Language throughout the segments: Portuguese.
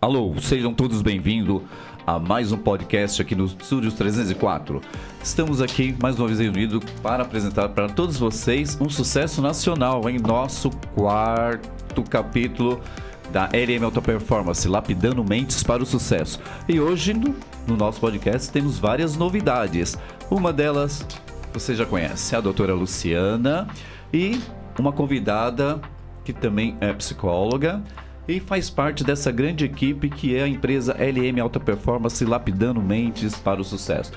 Alô, sejam todos bem-vindos a mais um podcast aqui no Estúdios 304. Estamos aqui mais uma vez reunidos para apresentar para todos vocês um sucesso nacional em nosso quarto capítulo da LM Alta Performance, Lapidando Mentes para o Sucesso. E hoje no nosso podcast temos várias novidades. Uma delas você já conhece, a doutora Luciana, e uma convidada que também é psicóloga e faz parte dessa grande equipe que é a empresa LM Alta Performance, Lapidando Mentes para o Sucesso.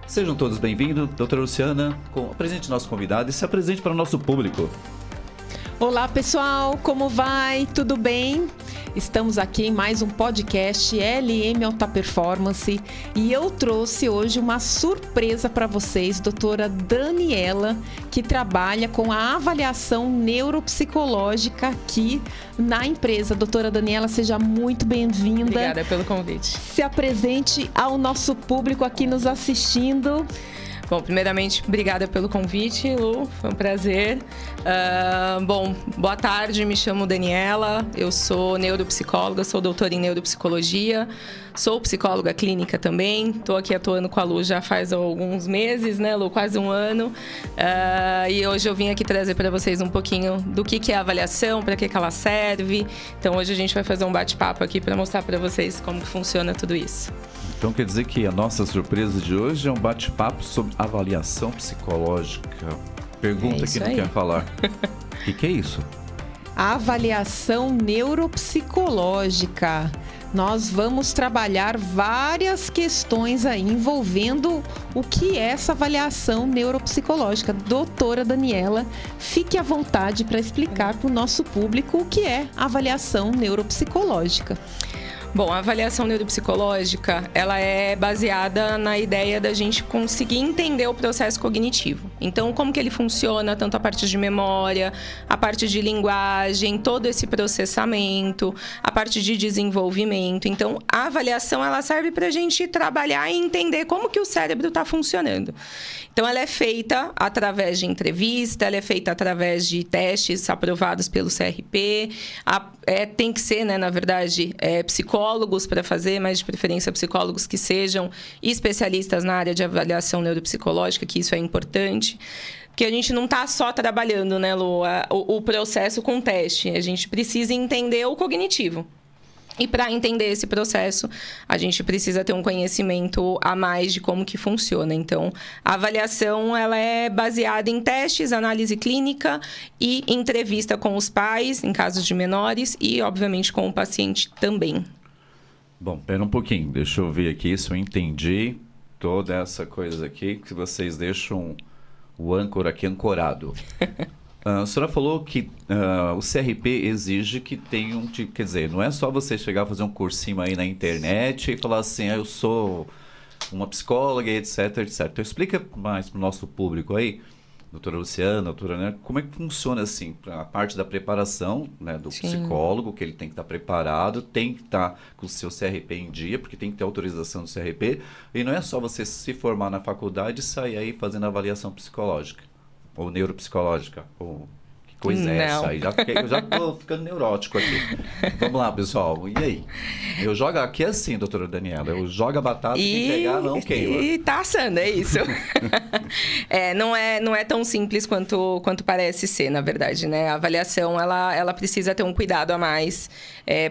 Sejam todos bem-vindos. Doutora Luciana, apresente nosso convidado e se apresente para o nosso público. Olá pessoal, como vai? Tudo bem? Estamos aqui em mais um podcast LM Alta Performance e eu trouxe hoje uma surpresa para vocês, doutora Daniela, que trabalha com a avaliação neuropsicológica aqui na empresa. Doutora Daniela, seja muito bem-vinda. Obrigada pelo convite. Se apresente ao nosso público aqui nos assistindo. Bom, primeiramente, obrigada pelo convite, Lu, foi um prazer. Boa tarde, me chamo Daniela, eu sou neuropsicóloga, sou doutora em neuropsicologia, sou psicóloga clínica também, estou aqui atuando com a Lu já faz alguns meses, né, Lu, quase um ano. E hoje eu vim aqui trazer para vocês um pouquinho do que é a avaliação, para que ela serve. Então hoje a gente vai fazer um bate-papo aqui para mostrar para vocês como que funciona tudo isso. Então quer dizer que a nossa surpresa de hoje é um bate-papo sobre avaliação psicológica. Pergunta que não quer falar. O que é isso? Avaliação neuropsicológica. Nós vamos trabalhar várias questões aí envolvendo o que é essa avaliação neuropsicológica. Doutora Daniela, fique à vontade para explicar para o nosso público o que é avaliação neuropsicológica. Bom, a avaliação neuropsicológica, ela é baseada na ideia da gente conseguir entender o processo cognitivo. Então, como que ele funciona, tanto a parte de memória, a parte de linguagem, todo esse processamento, a parte de desenvolvimento. Então, a avaliação, ela serve para a gente trabalhar e entender como que o cérebro está funcionando. Então, ela é feita através de entrevista, ela é feita através de testes aprovados pelo CRP, tem que ser, né, na verdade, psicólogos para fazer, mas de preferência psicólogos que sejam especialistas na área de avaliação neuropsicológica, que isso é importante. Porque a gente não está só trabalhando, né, Lu, o processo com teste. A gente precisa entender o cognitivo. E para entender esse processo, a gente precisa ter um conhecimento a mais de como que funciona. Então, a avaliação ela é baseada em testes, análise clínica e entrevista com os pais, em casos de menores, e, obviamente, com o paciente também. Bom, pera um pouquinho. Deixa eu ver aqui se eu entendi toda essa coisa aqui, que vocês deixam o âncora aqui ancorado. A senhora falou que o CRP exige que tenha quer dizer, não é só você chegar a fazer um cursinho aí na internet e falar assim, eu sou uma psicóloga, etc, etc. Então, explica mais para o nosso público aí, doutora Luciana, doutora, né, como é que funciona assim, a parte da preparação, né, do psicólogo, que ele tem que estar preparado, tem que estar com o seu CRP em dia, porque tem que ter autorização do CRP, e não é só você se formar na faculdade e sair aí fazendo avaliação psicológica. Ou neuropsicológica, ou que coisa é essa aí? Eu já tô ficando neurótico aqui. Vamos lá, pessoal. E aí? Eu jogo aqui assim, doutora Daniela. Eu jogo a batata e pegar, não queima. E tá assando, é isso. Não é tão simples quanto parece ser, na verdade, né? A avaliação, ela precisa ter um cuidado a mais.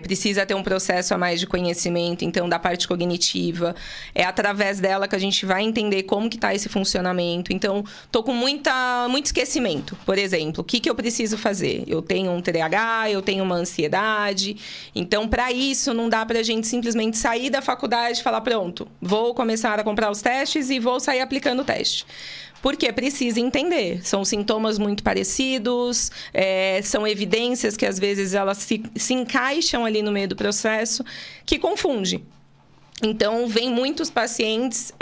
Precisa ter um processo a mais de conhecimento, então, da parte cognitiva. É através dela que a gente vai entender como que tá esse funcionamento. Então, tô com muito esquecimento, por exemplo. O que eu preciso fazer? Eu tenho um TDAH, eu tenho uma ansiedade. Então, para isso, não dá pra gente simplesmente sair da faculdade e falar, pronto, vou começar a comprar os testes e vou sair aplicando o teste. Porque precisa entender. São sintomas muito parecidos, são evidências que, às vezes, elas se encaixam ali no meio do processo, que confunde. Então, vem muitos pacientes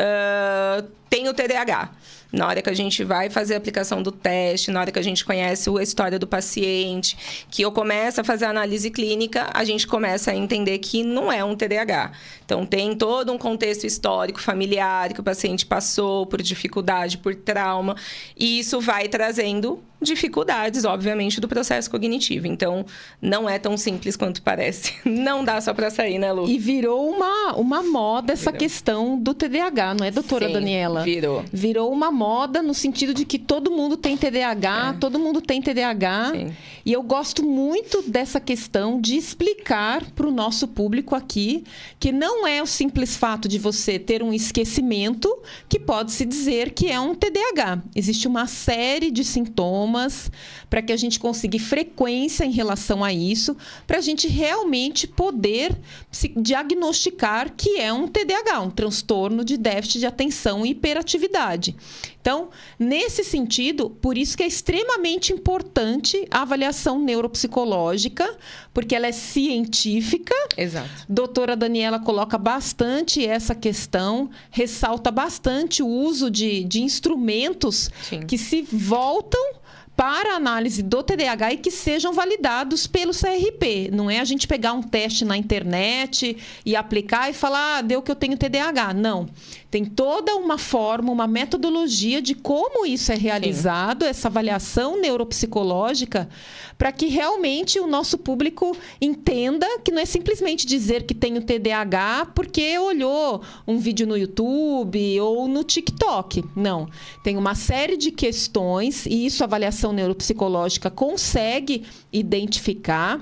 tem o TDAH. Na hora que a gente vai fazer a aplicação do teste, na hora que a gente conhece a história do paciente, que eu começo a fazer a análise clínica, a gente começa a entender que não é um TDAH. Então, tem todo um contexto histórico, familiar, que o paciente passou por dificuldade, por trauma, e isso vai trazendo dificuldades, obviamente, do processo cognitivo. Então, não é tão simples quanto parece. Não dá só para sair, né, Lu? E virou uma moda essa questão do TDAH, não é, doutora Sim, Daniela? Virou uma moda no sentido de que todo mundo tem TDAH, todo mundo tem TDAH. Sim. E eu gosto muito dessa questão de explicar para o nosso público aqui que não é o simples fato de você ter um esquecimento que pode-se dizer que é um TDAH. Existe uma série de sintomas para que a gente consiga frequência em relação a isso, para a gente realmente poder se diagnosticar que é um TDAH, um transtorno de déficit de atenção e hiperatividade. Então, nesse sentido, por isso que é extremamente importante a avaliação neuropsicológica, porque ela é científica. Exato. Doutora Daniela coloca bastante essa questão, ressalta bastante o uso de instrumentos Sim. que se voltam para a análise do TDAH e que sejam validados pelo CRP. Não é a gente pegar um teste na internet e aplicar e falar, deu que eu tenho TDAH. Não. Tem toda uma forma, uma metodologia de como isso é realizado, Sim. essa avaliação neuropsicológica, para que realmente o nosso público entenda que não é simplesmente dizer que tem o TDAH porque olhou um vídeo no YouTube ou no TikTok. Não. Tem uma série de questões e isso a avaliação neuropsicológica consegue identificar,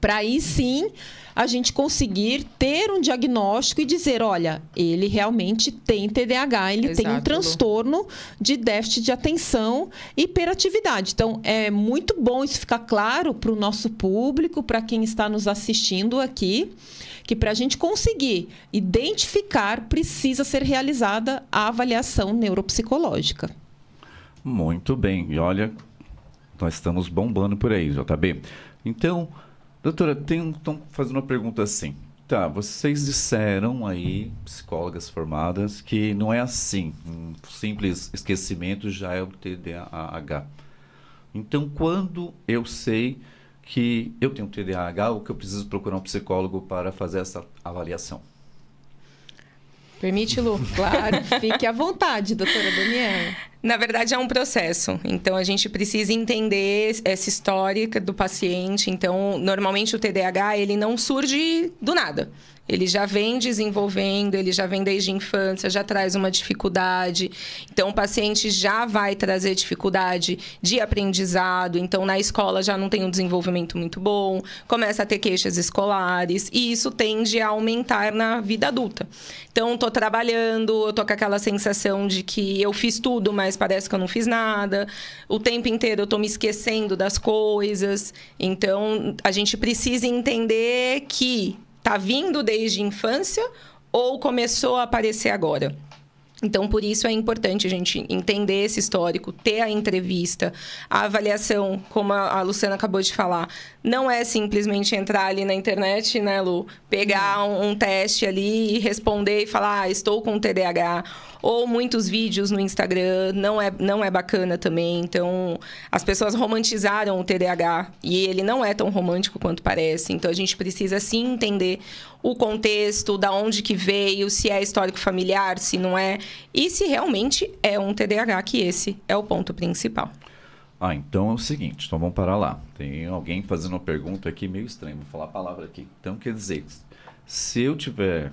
para aí sim a gente conseguir ter um diagnóstico e dizer, olha, ele realmente tem TDAH, ele Exato, tem um transtorno de déficit de atenção e hiperatividade. Então, é muito bom isso ficar claro para o nosso público, para quem está nos assistindo aqui, que para a gente conseguir identificar, precisa ser realizada a avaliação neuropsicológica. Muito bem. E olha, nós estamos bombando por aí, JB. Então, doutora, estão fazendo uma pergunta assim. Tá, vocês disseram aí, psicólogas formadas, que não é assim. Um simples esquecimento já é o TDAH. Então, quando eu sei que eu tenho TDAH ou que eu preciso procurar um psicólogo para fazer essa avaliação? Permite, Lu? Claro, fique à vontade, doutora Daniela. Na verdade, é um processo. Então, a gente precisa entender essa história do paciente. Então, normalmente, o TDAH, ele não surge do nada. Ele já vem desenvolvendo, ele já vem desde a infância, já traz uma dificuldade. Então, o paciente já vai trazer dificuldade de aprendizado. Então, na escola já não tem um desenvolvimento muito bom, começa a ter queixas escolares e isso tende a aumentar na vida adulta. Então, estou trabalhando, eu estou com aquela sensação de que eu fiz tudo, mas parece que eu não fiz nada. O tempo inteiro eu estou me esquecendo das coisas. Então, a gente precisa entender que está vindo desde a infância ou começou a aparecer agora? Então, por isso é importante a gente entender esse histórico, ter a entrevista, a avaliação, como a Luciana acabou de falar. Não é simplesmente entrar ali na internet, né, Lu? Pegar um teste ali e responder e falar, estou com TDAH. Ou muitos vídeos no Instagram, não é bacana também. Então, as pessoas romantizaram o TDAH e ele não é tão romântico quanto parece. Então, a gente precisa, sim, entender o contexto, da onde que veio, se é histórico familiar, se não é. E se realmente é um TDAH, que esse é o ponto principal. Então é o seguinte, então vamos parar lá. Tem alguém fazendo uma pergunta aqui meio estranha, vou falar a palavra aqui. Então, quer dizer, se eu tiver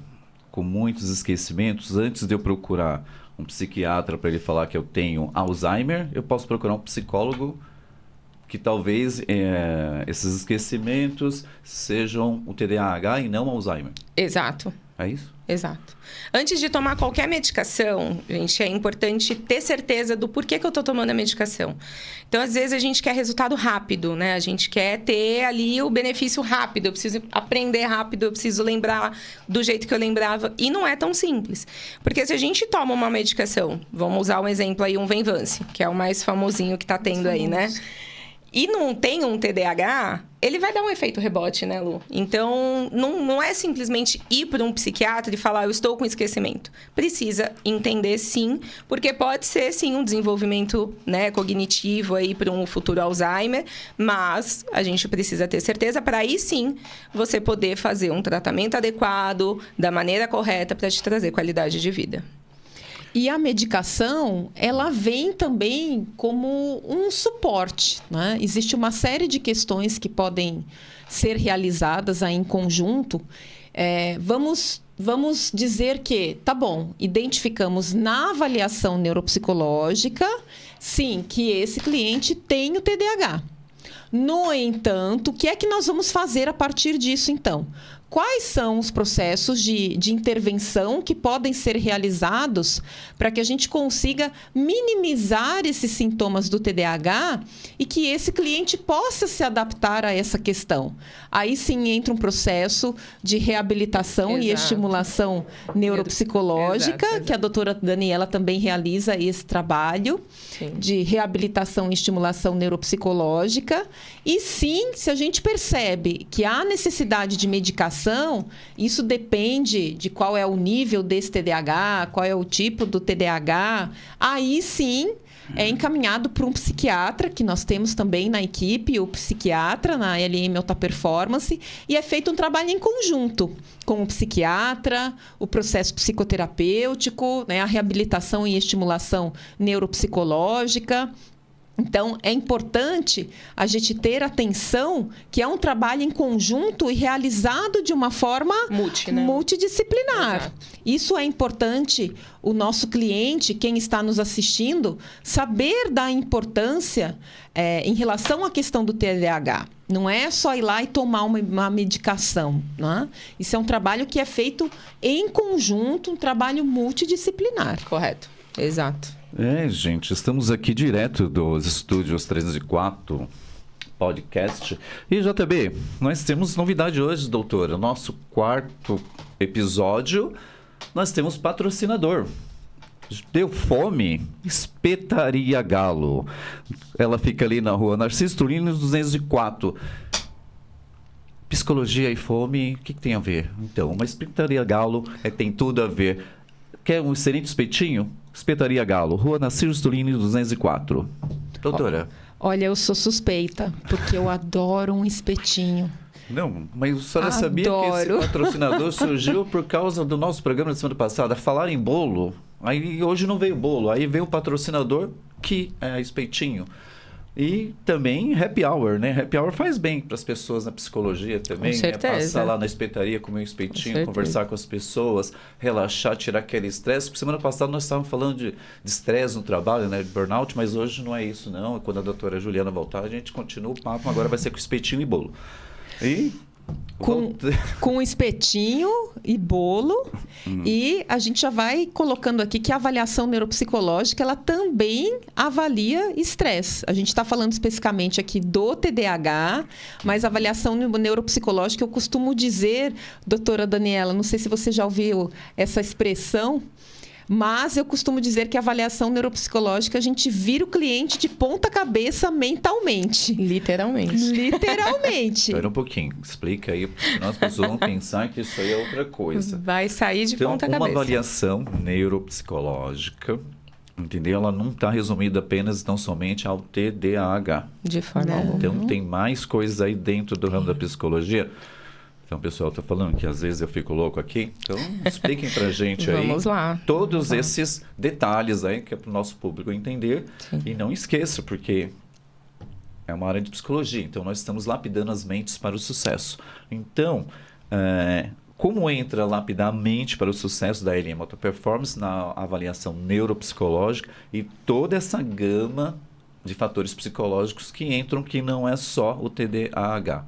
com muitos esquecimentos, antes de eu procurar um psiquiatra para ele falar que eu tenho Alzheimer, eu posso procurar um psicólogo que talvez esses esquecimentos sejam o TDAH e não Alzheimer. Exato. É isso? Exato. Antes de tomar qualquer medicação, gente, é importante ter certeza do porquê que eu estou tomando a medicação. Então, às vezes, a gente quer resultado rápido, né? A gente quer ter ali o benefício rápido. Eu preciso aprender rápido, eu preciso lembrar do jeito que eu lembrava. E não é tão simples. Porque se a gente toma uma medicação, vamos usar um exemplo aí, um Venvance, que é o mais famosinho que está tendo aí, né? e não tem um TDAH, ele vai dar um efeito rebote, né, Lu? Então, não é simplesmente ir para um psiquiatra e falar, eu estou com esquecimento. Precisa entender, sim, porque pode ser, sim, um desenvolvimento, né, cognitivo aí para um futuro Alzheimer, mas a gente precisa ter certeza para aí, sim, você poder fazer um tratamento adequado, da maneira correta, para te trazer qualidade de vida. E a medicação, ela vem também como um suporte, né? Existe uma série de questões que podem ser realizadas aí em conjunto. Vamos dizer que, tá bom, identificamos na avaliação neuropsicológica, sim, que esse cliente tem o TDAH. No entanto, o que é que nós vamos fazer a partir disso, então? Quais são os processos de intervenção que podem ser realizados para que a gente consiga minimizar esses sintomas do TDAH e que esse cliente possa se adaptar a essa questão? Aí sim entra um processo de reabilitação e estimulação neuropsicológica, exato. Que a doutora Daniela também realiza esse trabalho de reabilitação e estimulação neuropsicológica. E sim, se a gente percebe que há necessidade de medicação, isso depende de qual é o nível desse TDAH, qual é o tipo do TDAH. Aí sim é encaminhado para um psiquiatra, que nós temos também na equipe, o psiquiatra, na LM Alta Performance, e é feito um trabalho em conjunto com o psiquiatra, o processo psicoterapêutico, né, a reabilitação e estimulação neuropsicológica. Então, é importante a gente ter atenção que é um trabalho em conjunto e realizado de uma forma multidisciplinar. Exato. Isso é importante o nosso cliente, quem está nos assistindo, saber da importância em relação à questão do TDAH. Não é só ir lá e tomar uma medicação, né? Isso é um trabalho que é feito em conjunto, um trabalho multidisciplinar. Correto, exato. Gente, estamos aqui direto dos estúdios 304 podcast. E JB, nós temos novidade hoje, doutora. Nosso 4º episódio, nós temos patrocinador. Deu fome? Espetaria Galo. Ela fica ali na rua Narciso Turino 204. Psicologia e fome, o que tem a ver? Então, uma Espetaria Galo tem tudo a ver. Quer um excelente espetinho? Espetaria Galo, Rua Narciso Turino 204. Doutora. Olha, eu sou suspeita, porque eu adoro um espetinho. Não, mas a senhora sabia que esse patrocinador surgiu por causa do nosso programa da semana passada, falar em bolo. Aí hoje não veio bolo, aí veio o patrocinador, que é espetinho. E também happy hour, né? Happy hour faz bem para as pessoas na psicologia também. Com certeza. Passar lá na espetaria, comer um espetinho, conversar com as pessoas, relaxar, tirar aquele estresse. Porque semana passada nós estávamos falando de estresse no trabalho, né? De burnout, mas hoje não é isso, não. Quando a doutora Juliana voltar, a gente continua o papo. Agora vai ser com espetinho e bolo. E... Com espetinho e bolo. E a gente já vai colocando aqui que a avaliação neuropsicológica, ela também avalia estresse. A gente está falando especificamente aqui do TDAH, mas a avaliação neuropsicológica, eu costumo dizer, doutora Daniela, não sei se você já ouviu essa expressão, mas eu costumo dizer que a avaliação neuropsicológica, a gente vira o cliente de ponta cabeça mentalmente. Literalmente. Literalmente. Espera um pouquinho, explica aí, porque nós pessoas vão pensar que isso aí é outra coisa. Vai sair de ponta cabeça. Uma avaliação neuropsicológica, entendeu? Ela não está resumida apenas, tão somente ao TDAH. De forma alguma. Então, tem mais coisas aí dentro do ramo da psicologia. Então, o pessoal está falando que às vezes eu fico louco aqui. Então, expliquem para a gente aí. Vamos lá. Todos esses detalhes aí que é para o nosso público entender. Sim. E não esqueça, porque é uma área de psicologia. Então, nós estamos lapidando as mentes para o sucesso. Então, como entra lapidar a mente para o sucesso da LM Alta Performance na avaliação neuropsicológica e toda essa gama de fatores psicológicos que entram, que não é só o TDAH.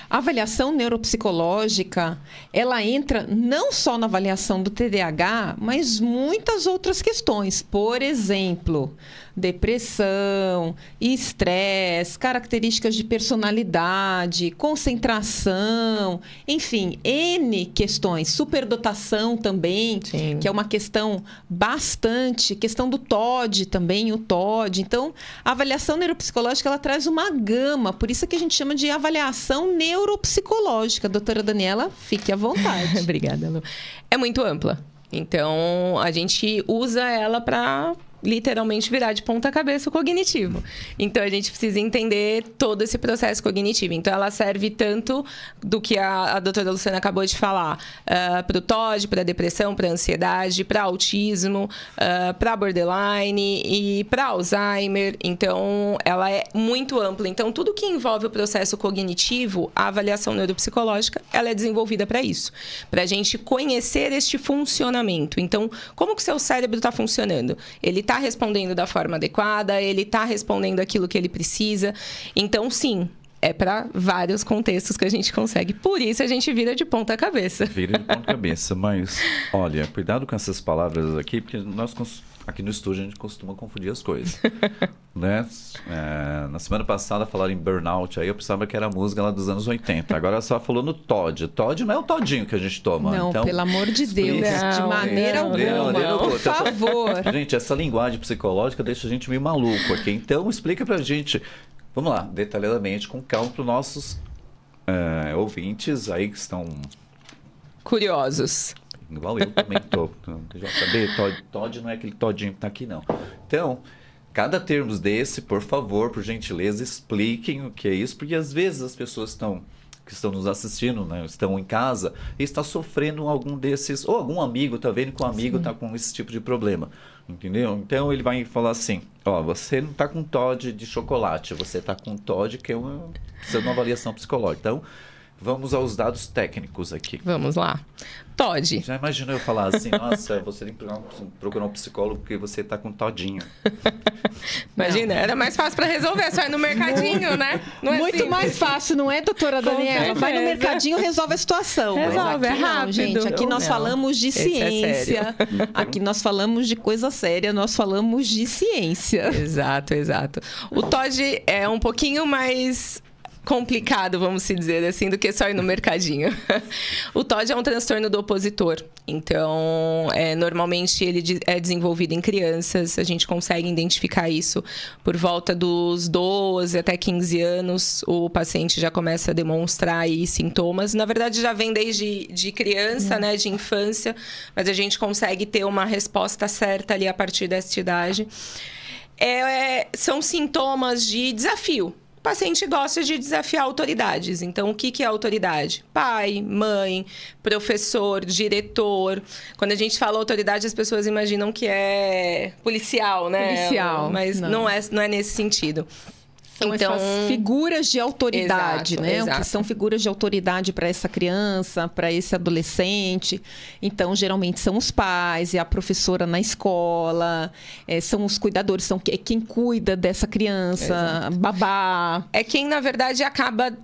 A avaliação neuropsicológica, ela entra não só na avaliação do TDAH, mas muitas outras questões. Por exemplo, depressão, estresse, características de personalidade, concentração, enfim, N questões. Superdotação também, Sim. que é uma questão bastante, questão do TOD também, o TOD. Então, a avaliação neuropsicológica, ela traz uma gama, por isso que a gente chama de avaliação neuropsicológica. Doutora Daniela, fique à vontade. Obrigada, Lu. É muito ampla. Então, a gente usa ela para literalmente virar de ponta cabeça o cognitivo. Então, a gente precisa entender todo esse processo cognitivo. Então, ela serve tanto do que a doutora Luciana acabou de falar, para o TOD, para a depressão, para a ansiedade, para autismo, para borderline e para Alzheimer. Então, ela é muito ampla. Então, tudo que envolve o processo cognitivo, a avaliação neuropsicológica, ela é desenvolvida para isso. Para a gente conhecer este funcionamento. Então, como que o seu cérebro está funcionando? Ele está respondendo da forma adequada, ele está respondendo aquilo que ele precisa. Então, sim, é para vários contextos que a gente consegue. Por isso, a gente vira de ponta cabeça. Vira de ponta cabeça, mas, olha, cuidado com essas palavras aqui, porque nós, aqui no estúdio, a gente costuma confundir as coisas. Né? Na semana passada falaram em burnout, aí eu pensava que era a música lá dos anos 80. Agora só falou no TOD. TOD não é o todinho que a gente toma. Não, então, pelo amor de Deus, de maneira alguma. Por favor. Gente, essa linguagem psicológica deixa a gente meio maluco aqui. Então, explica pra gente, vamos lá, detalhadamente, com calma, para os nossos ouvintes aí que estão... curiosos. Igual eu também tô. Já saber, TOD não é aquele todinho que tá aqui, não. Então, cada termo desse, por favor, por gentileza, expliquem o que é isso, porque às vezes as pessoas que estão nos assistindo, né, estão em casa e está sofrendo algum desses, ou algum amigo está vendo que um amigo está com esse tipo de problema, entendeu? Então ele vai falar assim, ó, você não está com TOD de chocolate, você está com TOD que precisa de uma avaliação psicológica. Então, vamos aos dados técnicos aqui. Vamos lá. TOD. Já imaginou eu falar assim, nossa, você tem que procurar um psicólogo porque você tá com todinho. Imagina, era mais fácil para resolver, só ir no mercadinho, né? Não é muito simples. mais fácil, não é, doutora Daniela? Vai no mercadinho, resolve a situação. Resolve, aqui é rápido. Não, gente, aqui nós Não. falamos de Esse ciência. Aqui nós falamos de coisa séria, nós falamos de ciência. Exato, exato. O TOD é um pouquinho mais complicado, vamos dizer assim, do que só ir no mercadinho. O TOD é um transtorno do opositor. Então, normalmente ele é desenvolvido em crianças. A gente consegue identificar isso por volta dos 12 até 15 anos. O paciente já começa a demonstrar aí sintomas. Na verdade, já vem desde de criança, né, de infância. Mas a gente consegue ter uma resposta certa ali a partir dessa idade. São sintomas de desafio. O paciente gosta de desafiar autoridades. Então, o que é autoridade? Pai, mãe, professor, diretor. Quando a gente fala autoridade, as pessoas imaginam que é policial, né? Policial. Mas não é nesse sentido. São essas figuras de autoridade, exato, né? Exato. Que são figuras de autoridade para essa criança, para esse adolescente. Então, geralmente são os pais, é a professora na escola, são os cuidadores, são quem cuida dessa criança, exato. Babá. É quem, na verdade, acaba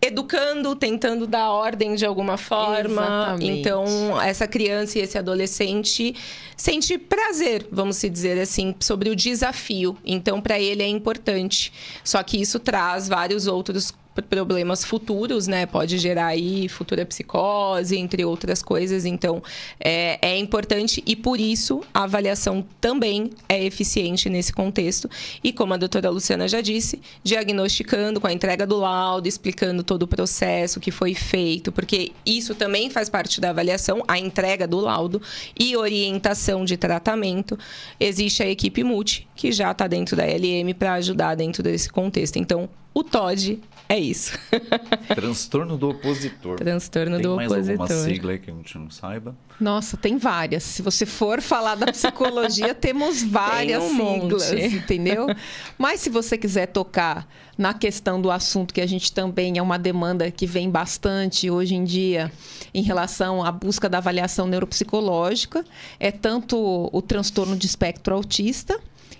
educando, tentando dar ordem de alguma forma. Exatamente. Então, essa criança e esse adolescente sente prazer, vamos dizer assim, sobre o desafio. Então, para ele é importante. Só que isso traz vários outros problemas futuros, né? Pode gerar aí futura psicose, entre outras coisas. Então, é importante e, por isso, a avaliação também é eficiente nesse contexto. E, como a doutora Luciana já disse, diagnosticando com a entrega do laudo, explicando todo o processo que foi feito, porque isso também faz parte da avaliação, a entrega do laudo e orientação de tratamento. Existe a equipe multi, que já está dentro da LM para ajudar dentro desse contexto. Então, o TOD é isso. Transtorno do opositor. Transtorno do opositor. Tem mais alguma sigla aí que a gente não saiba? Nossa, tem várias. Se você for falar da psicologia, temos várias siglas, entendeu? Mas se você quiser tocar na questão do assunto, que a gente também é uma demanda que vem bastante hoje em dia em relação à busca da avaliação neuropsicológica, é tanto o transtorno de espectro autista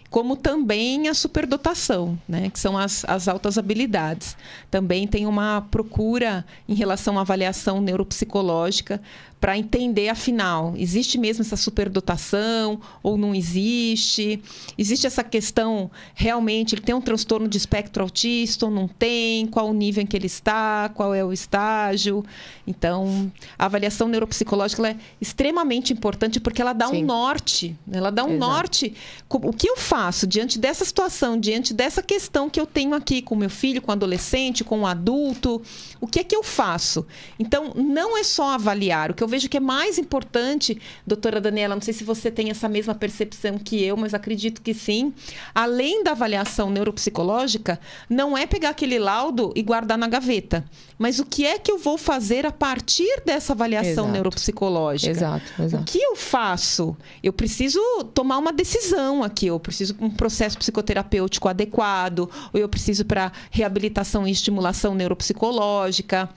como também a superdotação, né? Que são as altas habilidades. Também tem uma procura em relação à avaliação neuropsicológica para entender, afinal, existe mesmo essa superdotação ou não existe? Existe essa questão, realmente, ele tem um transtorno de espectro autista ou não tem? Qual o nível em que ele está? Qual é o estágio? Então, a avaliação neuropsicológica ela é extremamente importante porque ela dá um norte. Ela dá um norte. O que eu faço diante dessa situação, diante dessa questão que eu tenho aqui com meu filho, com o adolescente, com o adulto? O que é que eu faço? Então, não é só avaliar. O que eu vejo que é mais importante, doutora Daniela, não sei se você tem essa mesma percepção que eu, mas acredito que sim. Além da avaliação neuropsicológica, não é pegar aquele laudo e guardar na gaveta. Mas o que é que eu vou fazer a partir dessa avaliação neuropsicológica? Exato. O que eu faço? Eu preciso tomar uma decisão aqui. Eu preciso de um processo psicoterapêutico adequado, ou eu preciso para reabilitação e estimulação neuropsicológica.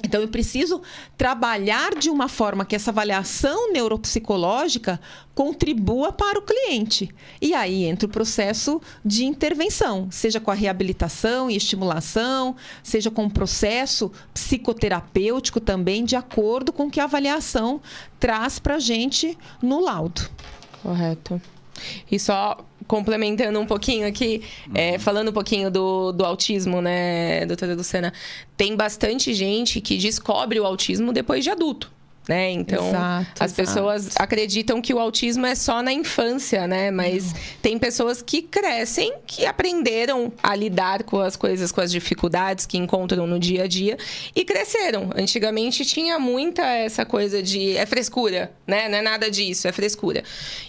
Então, eu preciso trabalhar de uma forma que essa avaliação neuropsicológica contribua para o cliente. E aí entra o processo de intervenção, seja com a reabilitação e estimulação, seja com o processo psicoterapêutico também, de acordo com o que a avaliação traz para a gente no laudo. Correto. E só complementando um pouquinho aqui, falando um pouquinho do autismo, né, doutora Luciana? Tem bastante gente que descobre o autismo depois de adulto. Né? Então, as pessoas acreditam que o autismo é só na infância, né? Mas tem pessoas que crescem, que aprenderam a lidar com as coisas, com as dificuldades que encontram no dia a dia e cresceram. Antigamente tinha muita essa coisa de é frescura, né? Não é nada disso, é frescura.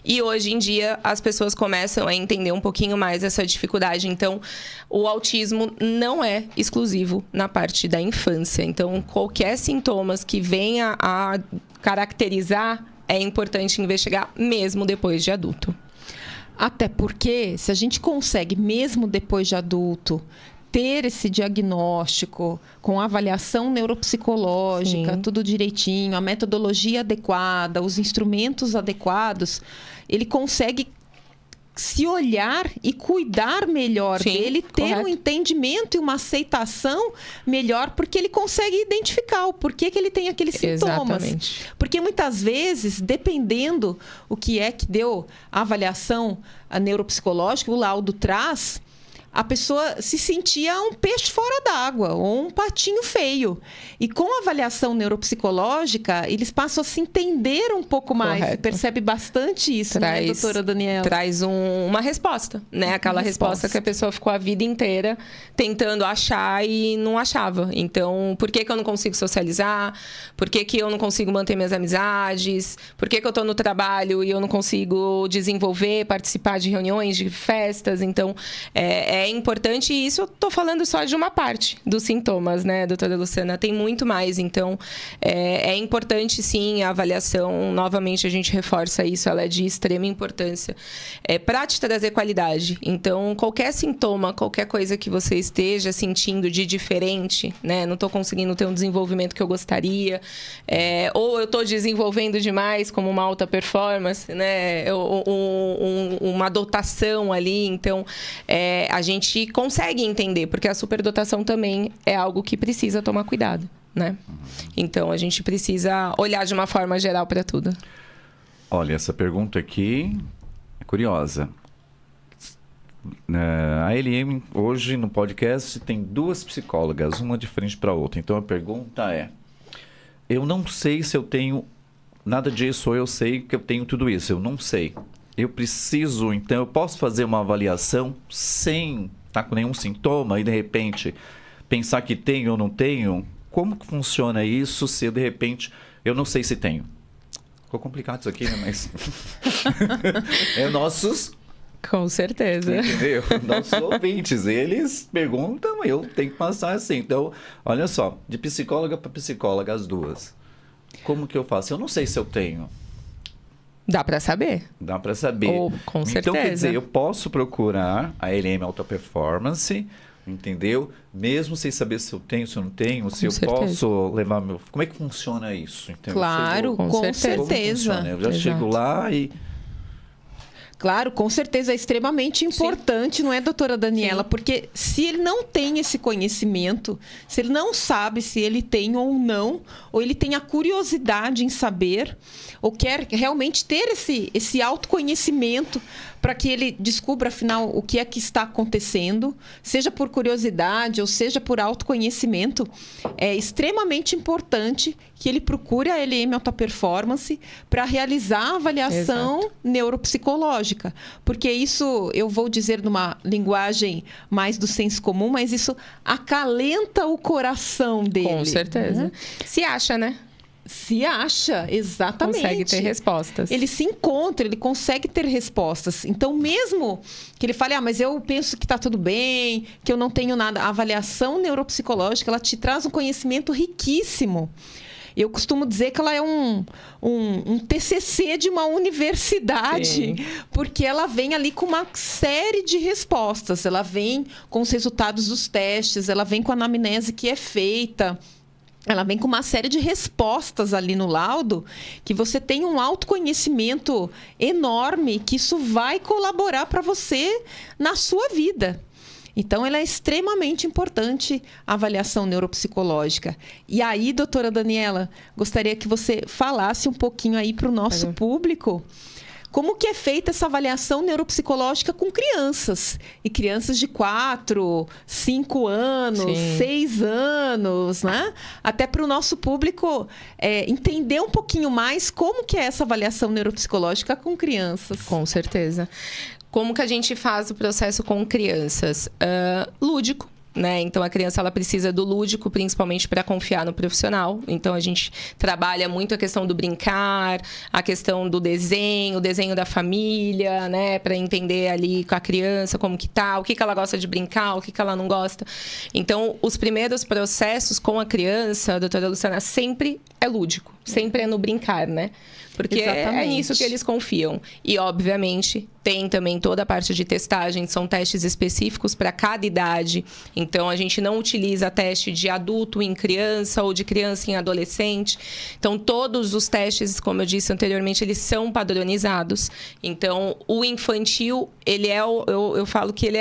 E hoje em dia as pessoas começam a entender um pouquinho mais essa dificuldade. Então, o autismo não é exclusivo na parte da infância. Então, qualquer sintomas que venha a caracterizar, é importante investigar mesmo depois de adulto. Até porque, se a gente consegue, mesmo depois de adulto, ter esse diagnóstico com avaliação neuropsicológica, tudo direitinho, a metodologia adequada, os instrumentos adequados, ele consegue se olhar e cuidar melhor dele, ter um entendimento e uma aceitação melhor, porque ele consegue identificar o porquê que ele tem aqueles sintomas. Exatamente. Porque muitas vezes, dependendo o que é que deu a avaliação neuropsicológica, o laudo traz, a pessoa se sentia um peixe fora d'água ou um patinho feio. E com a avaliação neuropsicológica, eles passam a se entender um pouco mais. Você percebe bastante isso, né, doutora Daniela? Traz uma resposta, né? Aquela resposta que a pessoa ficou a vida inteira tentando achar e não achava. Então, por que eu não consigo socializar? Por que eu não consigo manter minhas amizades? Por que eu estou no trabalho e eu não consigo desenvolver, participar de reuniões, de festas? Então, é importante, e isso eu tô falando só de uma parte dos sintomas, né, doutora Luciana? Tem muito mais, então é importante sim a avaliação, novamente a gente reforça isso, ela é de extrema importância. Para te trazer qualidade, então qualquer sintoma, qualquer coisa que você esteja sentindo de diferente, né, não tô conseguindo ter um desenvolvimento que eu gostaria, ou eu tô desenvolvendo demais como uma alta performance, né, uma dotação ali, então a gente consegue entender, porque a superdotação também é algo que precisa tomar cuidado, né? Então, a gente precisa olhar de uma forma geral para tudo. Olha, essa pergunta aqui é curiosa. A LM, hoje, no podcast, tem 2 psicólogas, uma de frente para a outra. Então, a pergunta é, eu não sei se eu tenho nada disso, ou eu sei que eu tenho tudo isso. Eu não sei. Eu preciso, então, eu posso fazer uma avaliação sem estar com nenhum sintoma e, de repente, pensar que tenho ou não tenho? Como que funciona isso se, de repente, eu não sei se tenho? Ficou complicado isso aqui, né? Mas nossos... Com certeza. Entendeu? Nossos ouvintes, eles perguntam, eu tenho que passar assim. Então, olha só, de psicóloga para psicóloga, as duas. Como que eu faço? Eu não sei se eu tenho. Dá para saber. Dá para saber. Com certeza. Então, quer dizer, eu posso procurar a LM Alta Performance, entendeu? Mesmo sem saber se eu tenho, se eu não tenho, se eu posso levar meu... Como é que funciona isso? Entendeu? Claro, com certeza. Eu já chego lá e... Claro, com certeza é extremamente importante, não é, doutora Daniela? Sim. Porque se ele não tem esse conhecimento, se ele não sabe se ele tem ou não, ou ele tem a curiosidade em saber, ou quer realmente ter esse autoconhecimento para que ele descubra, afinal, o que é que está acontecendo, seja por curiosidade ou seja por autoconhecimento, é extremamente importante que ele procure a LM Alta Performance para realizar a avaliação neuropsicológica. Porque isso, eu vou dizer numa linguagem mais do senso comum, mas isso acalenta o coração dele. Com certeza. Né? Se acha, né? Se acha, exatamente. Consegue ter respostas. Ele se encontra, ele consegue ter respostas. Então, mesmo que ele fale, mas eu penso que está tudo bem, que eu não tenho nada. A avaliação neuropsicológica, ela te traz um conhecimento riquíssimo. Eu costumo dizer que ela é um TCC de uma universidade, Sim. porque ela vem ali com uma série de respostas. Ela vem com os resultados dos testes, ela vem com a anamnese que é feita. Ela vem com uma série de respostas ali no laudo, que você tem um autoconhecimento enorme, que isso vai colaborar para você na sua vida. Então, ela é extremamente importante, a avaliação neuropsicológica. E aí, doutora Daniela, gostaria que você falasse um pouquinho aí para o nosso público como que é feita essa avaliação neuropsicológica com crianças. E crianças de 4, 5 anos, Sim. 6 anos, né? Até para o nosso público entender um pouquinho mais como que é essa avaliação neuropsicológica com crianças. Com certeza. Como que a gente faz o processo com crianças? Lúdico. Né? Então, a criança ela precisa do lúdico, principalmente para confiar no profissional. Então, a gente trabalha muito a questão do brincar, a questão do desenho, o desenho da família, né? Para entender ali com a criança como que tá, o que ela gosta de brincar, o que ela não gosta. Então, os primeiros processos com a criança, doutora Luciana, sempre é lúdico, sempre é no brincar, né? Porque é nisso que eles confiam. E, obviamente, tem também toda a parte de testagem. São testes específicos para cada idade. Então, a gente não utiliza teste de adulto em criança ou de criança em adolescente. Então, todos os testes, como eu disse anteriormente, eles são padronizados. Então, o infantil, ele é... Eu falo que ele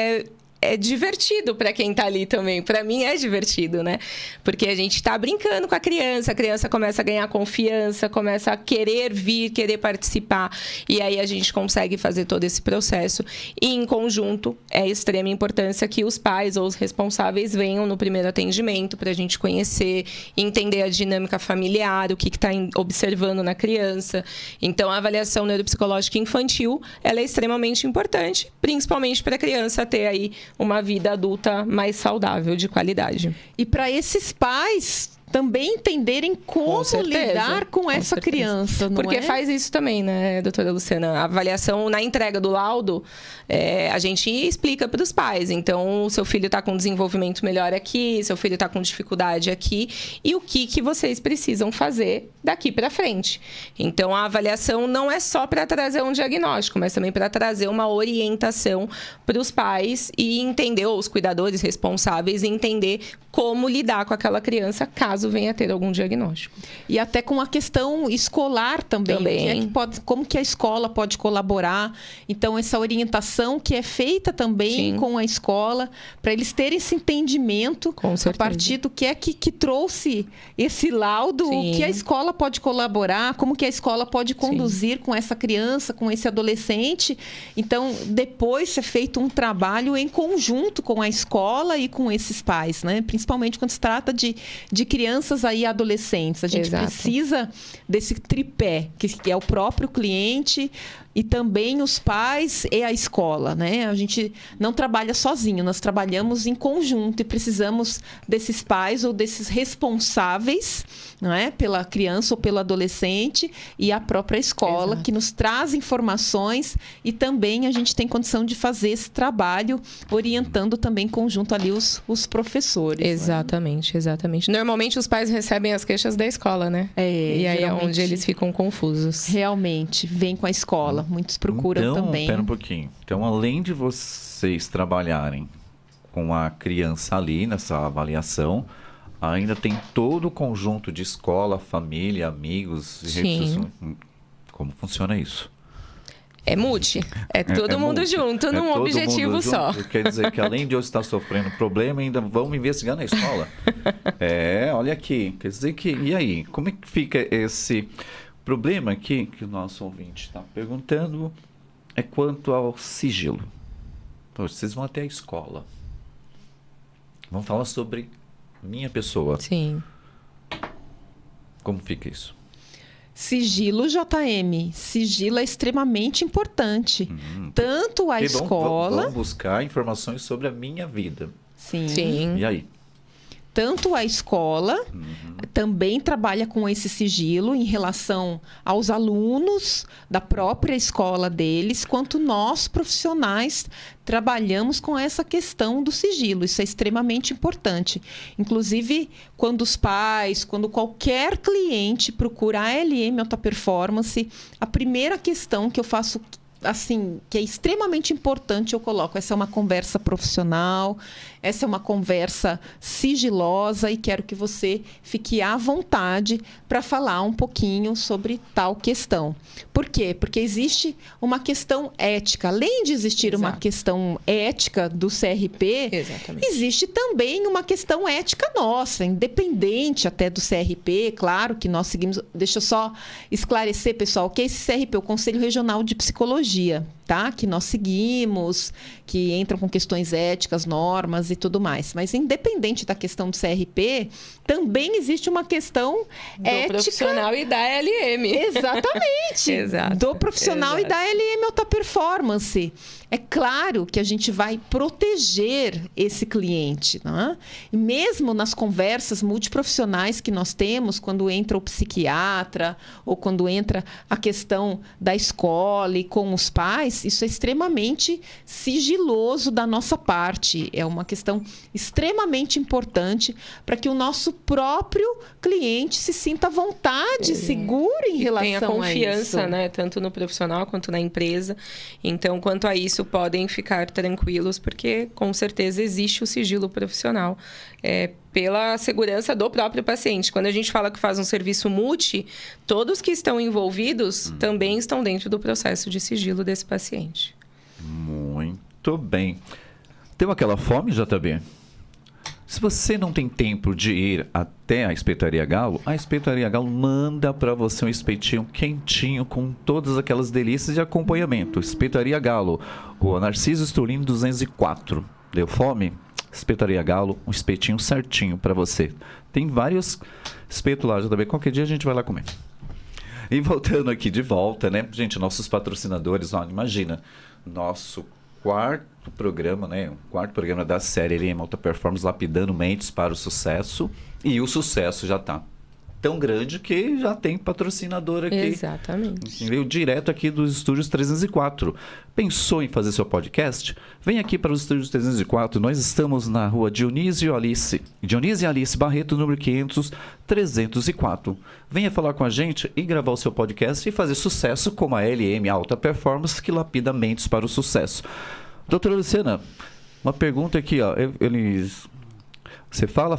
é divertido para quem tá ali também. Para mim é divertido, né? Porque a gente tá brincando com a criança começa a ganhar confiança, começa a querer vir, querer participar. E aí a gente consegue fazer todo esse processo. E em conjunto, é extrema importância que os pais ou os responsáveis venham no primeiro atendimento para a gente conhecer, entender a dinâmica familiar, o que está observando na criança. Então, a avaliação neuropsicológica infantil, ela é extremamente importante, principalmente para a criança ter aí uma vida adulta mais saudável, de qualidade. E para esses pais também entenderem como lidar com essa criança, não Porque é? faz isso também, né, doutora Luciana? A avaliação na entrega do laudo, a gente explica para os pais. Então, o seu filho está com desenvolvimento melhor aqui, seu filho está com dificuldade aqui, e o que vocês precisam fazer daqui para frente. Então, a avaliação não é só para trazer um diagnóstico, mas também para trazer uma orientação para os pais e entender, ou os cuidadores responsáveis, entender como lidar com aquela criança caso venha a ter algum diagnóstico. E até com a questão escolar também. Como que a escola pode colaborar. Então, essa orientação que é feita também Sim. com a escola, para eles terem esse entendimento a partir do que é que trouxe esse laudo, Sim. o que a escola pode colaborar, como que a escola pode conduzir com essa criança, com esse adolescente. Então, depois é feito um trabalho em conjunto com a escola e com esses pais, né? Principalmente quando se trata de crianças aí adolescentes. A gente precisa desse tripé, que é o próprio cliente e também os pais e a escola, né? A gente não trabalha sozinho, nós trabalhamos em conjunto e precisamos desses pais ou desses responsáveis, não é? Pela criança ou pelo adolescente e a própria escola, que nos traz informações e também a gente tem condição de fazer esse trabalho orientando também em conjunto ali os professores. Exatamente, né? Exatamente. Normalmente os pais recebem as queixas da escola, né? E aí é onde eles ficam confusos. Realmente, vem com a escola. Muitos procuram também. Espera um pouquinho. Então, além de vocês trabalharem com a criança ali nessa avaliação, ainda tem todo o conjunto de escola, família, amigos, redes sociais. Como funciona isso? É multi. É todo mundo multi. junto num todo objetivo mundo só. junto. Quer dizer que além de eu estar sofrendo problema, ainda vamos investigar na escola. Olha aqui. Quer dizer que... E aí? Como é que fica esse problema aqui que o nosso ouvinte está perguntando? É quanto ao sigilo. Poxa, vocês vão até a escola. Vamos falar sobre minha pessoa. Sim. Como fica isso? Sigilo, JM. Sigilo é extremamente importante. Tanto a escola... Vão buscar informações sobre a minha vida. Sim. E aí? Tanto a escola também trabalha com esse sigilo em relação aos alunos da própria escola deles, quanto nós, profissionais, trabalhamos com essa questão do sigilo. Isso é extremamente importante. Inclusive, quando os pais, quando qualquer cliente procura a LM Alta Performance, a primeira questão que eu faço, assim, que é extremamente importante, eu coloco: essa é uma conversa profissional, essa é uma conversa sigilosa e quero que você fique à vontade para falar um pouquinho sobre tal questão. Por quê? Porque existe uma questão ética. Além de existir uma questão ética do CRP, existe também uma questão ética nossa, independente até do CRP. Claro que nós seguimos... Deixa eu só esclarecer, pessoal, o que é esse CRP? O Conselho Regional de Psicologia, tá? Que nós seguimos, que entram com questões éticas, normas e tudo mais. Mas independente da questão do CRP, também existe uma questão ética... Do profissional e da LM. Exatamente. Exato. Do profissional e da LM Alta Performance. É claro que a gente vai proteger esse cliente, né? E mesmo nas conversas multiprofissionais que nós temos, quando entra o psiquiatra ou quando entra a questão da escola e com os pais, isso é extremamente sigiloso da nossa parte. É uma questão extremamente importante para que o nosso próprio cliente se sinta à vontade, seguro em relação a isso. Tenha confiança, né? Tanto no profissional quanto na empresa. Então, quanto a isso, podem ficar tranquilos, porque com certeza existe o sigilo profissional. Pela segurança do próprio paciente. Quando a gente fala que faz um serviço multi, todos que estão envolvidos também estão dentro do processo de sigilo desse paciente. Muito bem. Tem aquela fome, JB? Se você não tem tempo de ir até a Espetaria Galo, a Espetaria Galo manda para você um espetinho quentinho com todas aquelas delícias de acompanhamento. Espetaria Galo, Rua Narciso Estolino 204. Deu fome? Espetaria Galo, um espetinho certinho para você. Tem vários espetos lá, JB. Qualquer dia a gente vai lá comer. E voltando aqui de volta, né? Gente, nossos patrocinadores, ó, imagina, nosso quarto programa, né? O quarto programa da série LM Alta Performance, lapidando mentes para o sucesso. E o sucesso já está tão grande que já tem patrocinador aqui. Exatamente. Veio direto aqui dos Estúdios 304. Pensou em fazer seu podcast? Vem aqui para os Estúdios 304. Nós estamos na rua Dionísio e Alice Barreto, número 500, 304. Venha falar com a gente e gravar o seu podcast e fazer sucesso como a LM Alta Performance, que lapida mentes para o sucesso. Doutora Luciana, uma pergunta aqui, ó. Você fala,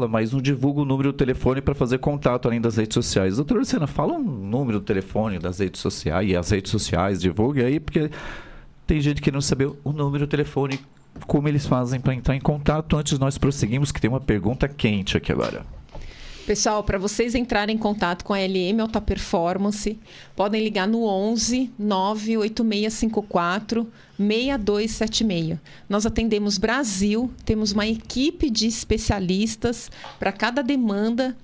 mas não divulga o número do telefone para fazer contato além das redes sociais. Doutora Luciana, fala um número do telefone das redes sociais e as redes sociais, divulgue aí, porque tem gente querendo saber o número do telefone, como eles fazem para entrar em contato. Antes nós prosseguimos, que tem uma pergunta quente aqui agora. Pessoal, para vocês entrarem em contato com a LM Alta Performance, podem ligar no 11 98654 6276. Nós atendemos Brasil, temos uma equipe de especialistas para cada demanda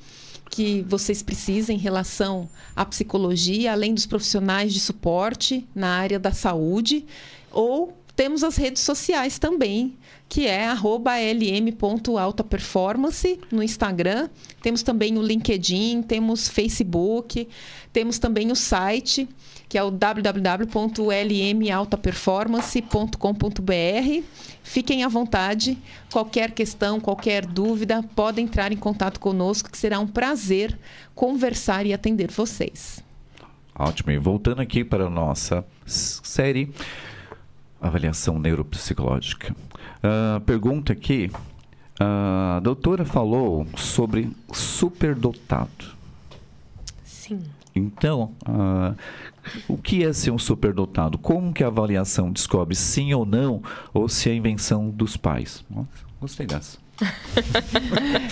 que vocês precisem em relação à psicologia, além dos profissionais de suporte na área da saúde, ou temos as redes sociais também, que é @lm.altaperformance no Instagram. Temos também o LinkedIn, temos Facebook, temos também o site, que é o www.lmaltaperformance.com.br. Fiquem à vontade. Qualquer questão, qualquer dúvida, podem entrar em contato conosco, que será um prazer conversar e atender vocês. Ótimo. E voltando aqui para a nossa série Avaliação Neuropsicológica. Pergunta aqui. A doutora falou sobre superdotado. Sim. Então, o que é ser um superdotado? Como que a avaliação descobre sim ou não, ou se é invenção dos pais? Nossa, gostei dessa.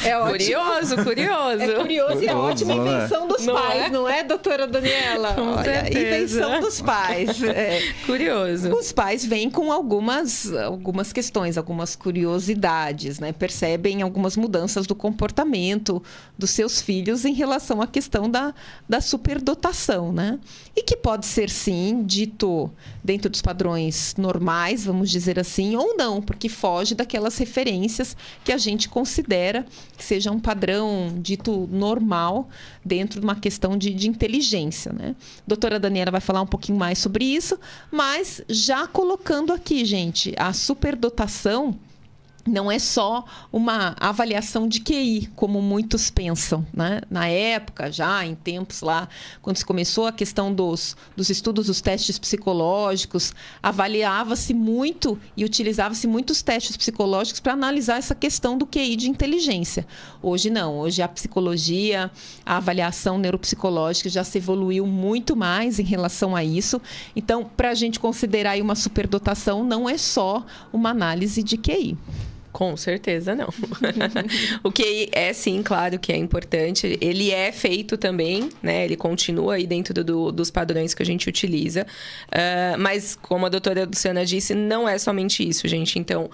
É ótimo. Curioso. É curioso e é ótima a invenção dos Não pais, é? não é, doutora Daniela? Com Olha, certeza. invenção dos pais. Curioso. Os pais vêm com algumas questões, algumas curiosidades, né? Percebem algumas mudanças do comportamento dos seus filhos em relação à questão da superdotação, né? E que pode ser, sim, dito dentro dos padrões normais, vamos dizer assim, ou não, porque foge daquelas referências que a gente considera que seja um padrão dito normal dentro de uma questão de inteligência, né? Doutora Daniela vai falar um pouquinho mais sobre isso, mas já colocando aqui, gente, a superdotação não é só uma avaliação de QI, como muitos pensam, né? Na época, já em tempos lá, quando se começou a questão dos estudos dos testes psicológicos, avaliava-se muito e utilizava-se muitos testes psicológicos para analisar essa questão do QI de inteligência. Hoje não, hoje a psicologia, a avaliação neuropsicológica já se evoluiu muito mais em relação a isso. Então, para a gente considerar aí uma superdotação, não é só uma análise de QI. Com certeza não. O que é, sim, claro que é importante. Ele é feito também, né? Ele continua aí dentro dos padrões que a gente utiliza. Mas, como a doutora Luciana disse, não é somente isso, gente. Então,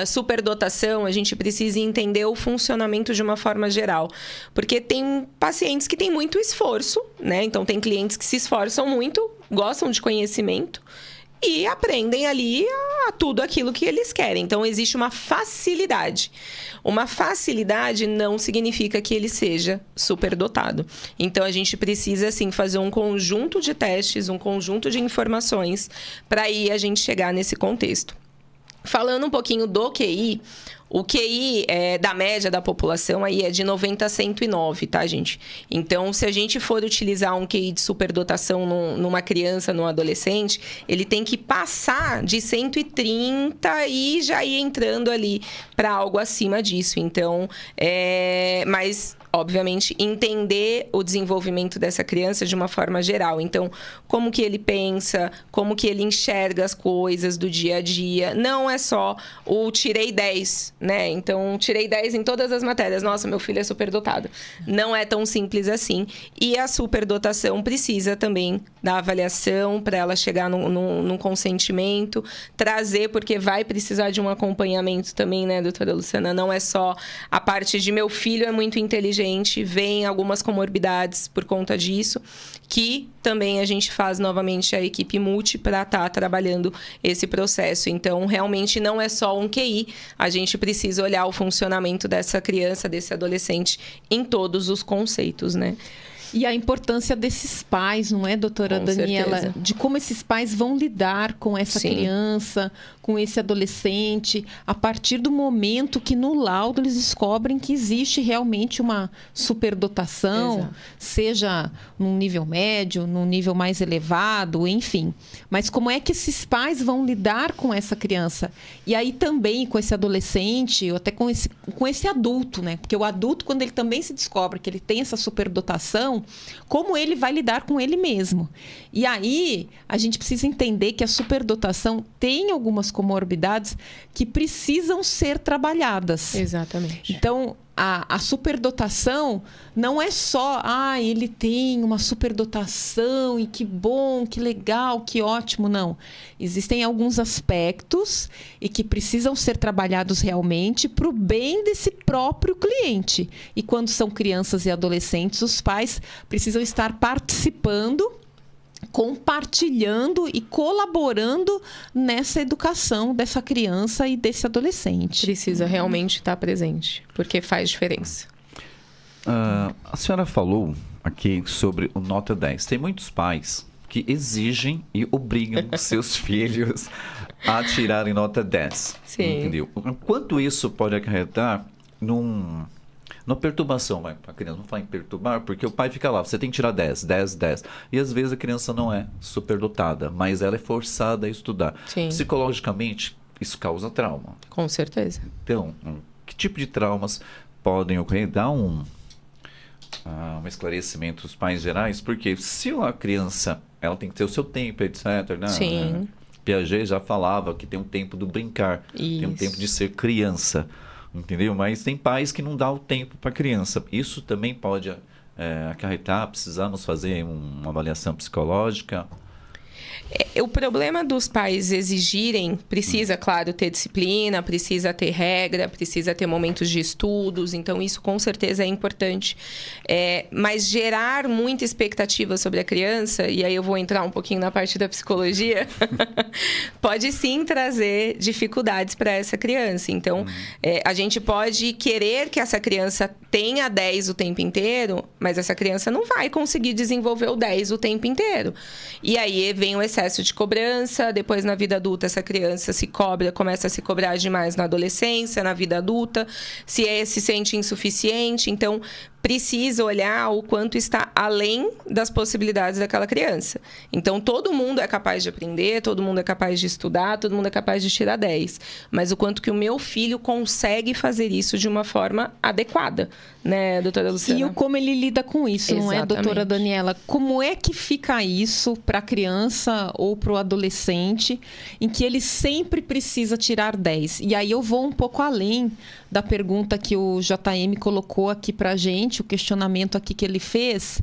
superdotação, a gente precisa entender o funcionamento de uma forma geral. Porque tem pacientes que têm muito esforço, né? Então, tem clientes que se esforçam muito, gostam de conhecimento e aprendem ali a tudo aquilo que eles querem. Então, existe uma facilidade. Uma facilidade não significa que ele seja superdotado. Então, a gente precisa, assim, fazer um conjunto de testes, um conjunto de informações para aí a gente chegar nesse contexto. Falando um pouquinho do QI, o QI da média da população aí é de 90 a 109, tá, gente? Então, se a gente for utilizar um QI de superdotação numa criança, num adolescente, ele tem que passar de 130 e já ir entrando ali para algo acima disso. Então, mas, obviamente, entender o desenvolvimento dessa criança de uma forma geral. Então, como que ele pensa, como que ele enxerga as coisas do dia a dia. Não é só o tirei 10, né? Então, tirei 10 em todas as matérias. Nossa, meu filho é superdotado. Não é tão simples assim. E a superdotação precisa também da avaliação para ela chegar num consentimento, trazer, porque vai precisar de um acompanhamento também, né, doutora Luciana? Não é só a parte de meu filho é muito inteligente, vem algumas comorbidades por conta disso, que também a gente faz novamente a equipe multi para estar trabalhando esse processo. Então, realmente não é só um QI, a gente precisa olhar o funcionamento dessa criança, desse adolescente em todos os conceitos, né? E a importância desses pais, não é, doutora Com Daniela? certeza. De como esses pais vão lidar com essa Sim. criança, com esse adolescente, a partir do momento que no laudo eles descobrem que existe realmente uma superdotação, Exato. seja num nível médio, num nível mais elevado, enfim. Mas como é que esses pais vão lidar com essa criança? E aí também com esse adolescente, ou até com esse adulto, né? Porque o adulto, quando ele também se descobre que ele tem essa superdotação, como ele vai lidar com ele mesmo. E aí, a gente precisa entender que a superdotação tem algumas comorbidades que precisam ser trabalhadas. Exatamente. Então, a superdotação não é só, ele tem uma superdotação e que bom, que legal, que ótimo, não. Existem alguns aspectos e que precisam ser trabalhados realmente para o bem desse próprio cliente. E quando são crianças e adolescentes, os pais precisam estar participando, compartilhando e colaborando nessa educação dessa criança e desse adolescente. Precisa realmente estar presente, porque faz diferença. A senhora falou aqui sobre o nota 10. Tem muitos pais que exigem e obrigam seus filhos a tirarem nota 10. Sim. Entendeu? Quanto isso pode acarretar numa perturbação, para a criança. Não falar em perturbar, porque o pai fica lá, você tem que tirar 10, 10, 10. E às vezes a criança não é superdotada, mas ela é forçada a estudar. Sim. Psicologicamente, isso causa trauma. Com certeza. Então, que tipo de traumas podem ocorrer? Dá um esclarecimento dos pais gerais, porque se a criança ela tem que ter o seu tempo, etc. Né? Sim. Piaget já falava que tem um tempo do brincar, tem um tempo de ser criança, entendeu? Mas tem pais que não dão o tempo para a criança. Isso também pode acarretar, precisamos fazer uma avaliação psicológica. O problema dos pais exigirem, precisa, claro, ter disciplina, precisa ter regra, precisa ter momentos de estudos, então isso com certeza é importante. Mas gerar muita expectativa sobre a criança, e aí eu vou entrar um pouquinho na parte da psicologia, pode sim trazer dificuldades para essa criança. Então, a gente pode querer que essa criança tenha 10 o tempo inteiro, mas essa criança não vai conseguir desenvolver o 10 o tempo inteiro. E aí vem o excesso de cobrança, depois na vida adulta essa criança começa a se cobrar demais na adolescência, na vida adulta, se sente insuficiente, então precisa olhar o quanto está além das possibilidades daquela criança. Então, todo mundo é capaz de aprender, todo mundo é capaz de estudar, todo mundo é capaz de tirar 10. Mas o quanto que o meu filho consegue fazer isso de uma forma adequada, né, doutora Luciana? E como ele lida com isso, Exatamente. não é, doutora Daniela? Como é que fica isso para a criança ou para o adolescente, em que ele sempre precisa tirar 10? E aí eu vou um pouco além da pergunta que o JM colocou aqui para a gente, o questionamento aqui que ele fez.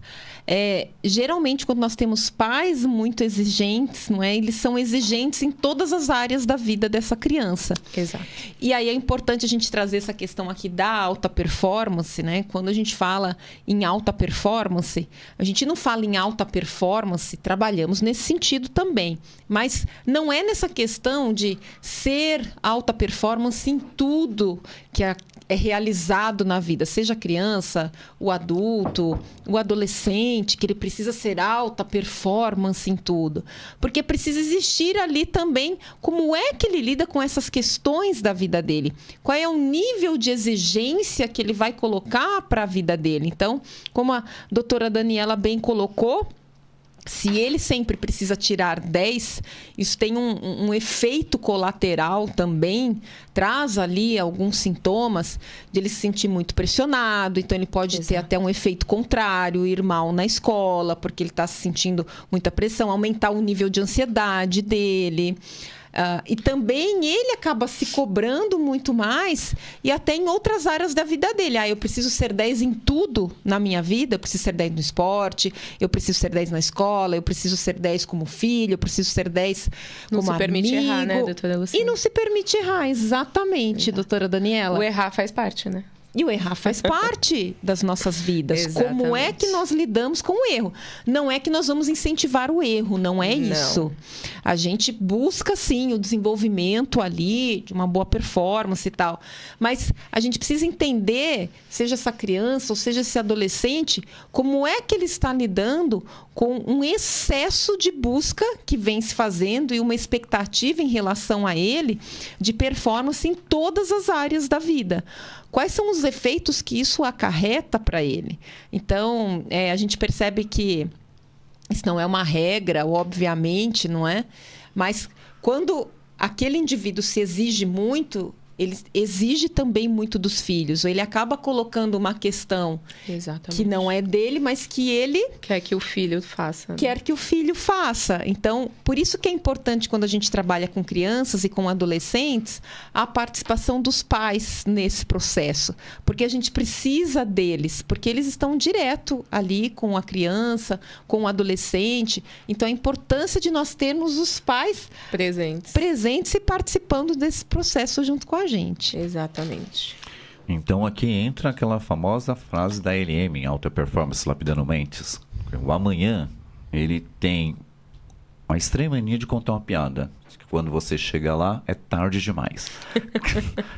Geralmente, quando nós temos pais muito exigentes, não é? Eles são exigentes em todas as áreas da vida dessa criança. Exato. E aí é importante a gente trazer essa questão aqui da alta performance, né? Quando a gente fala em alta performance, a gente não fala em alta performance, trabalhamos nesse sentido também. Mas não é nessa questão de ser alta performance em tudo que é realizado na vida, seja a criança, o adulto, o adolescente, que ele precisa ser alta performance em tudo. Porque precisa existir ali também como é que ele lida com essas questões da vida dele. Qual é o nível de exigência que ele vai colocar para a vida dele. Então, como a doutora Daniela bem colocou, se ele sempre precisa tirar 10, isso tem um efeito colateral também, traz ali alguns sintomas de ele se sentir muito pressionado, então ele pode ter até um efeito contrário, ir mal na escola, porque ele está se sentindo muita pressão, aumentar o nível de ansiedade dele. E também ele acaba se cobrando muito mais e até em outras áreas da vida dele. Eu preciso ser 10 em tudo na minha vida, eu preciso ser 10 no esporte, eu preciso ser 10 na escola, eu preciso ser 10 como filho, eu preciso ser 10 como amigo. Não se permite errar, né, doutora Luciana? E não se permite errar, exatamente, doutora Daniela. O errar faz parte, né? E o errar faz parte das nossas vidas. Exatamente. Como é que nós lidamos com o erro? Não é que nós vamos incentivar o erro, não é isso. A gente busca, sim, o desenvolvimento ali, de uma boa performance e tal. Mas a gente precisa entender, seja essa criança ou seja esse adolescente, como é que ele está lidando com um excesso de busca que vem se fazendo e uma expectativa em relação a ele de performance em todas as áreas da vida. Quais são os efeitos que isso acarreta para ele? Então, a gente percebe que isso não é uma regra, obviamente, não é? Mas quando aquele indivíduo se exige muito, ele exige também muito dos filhos. Ele acaba colocando uma questão que não é dele, mas que ele quer que o filho faça. Né? Quer que o filho faça. Então, por isso que é importante, quando a gente trabalha com crianças e com adolescentes, a participação dos pais nesse processo. Porque a gente precisa deles, porque eles estão direto ali com a criança, com o adolescente. Então, a importância de nós termos os pais presentes e participando desse processo junto com a gente. Exatamente. Então aqui entra aquela famosa frase da LM, Alta Performance Lapidando Mentes. O amanhã, ele tem uma extrema mania de contar uma piada. Quando você chega lá, é tarde demais.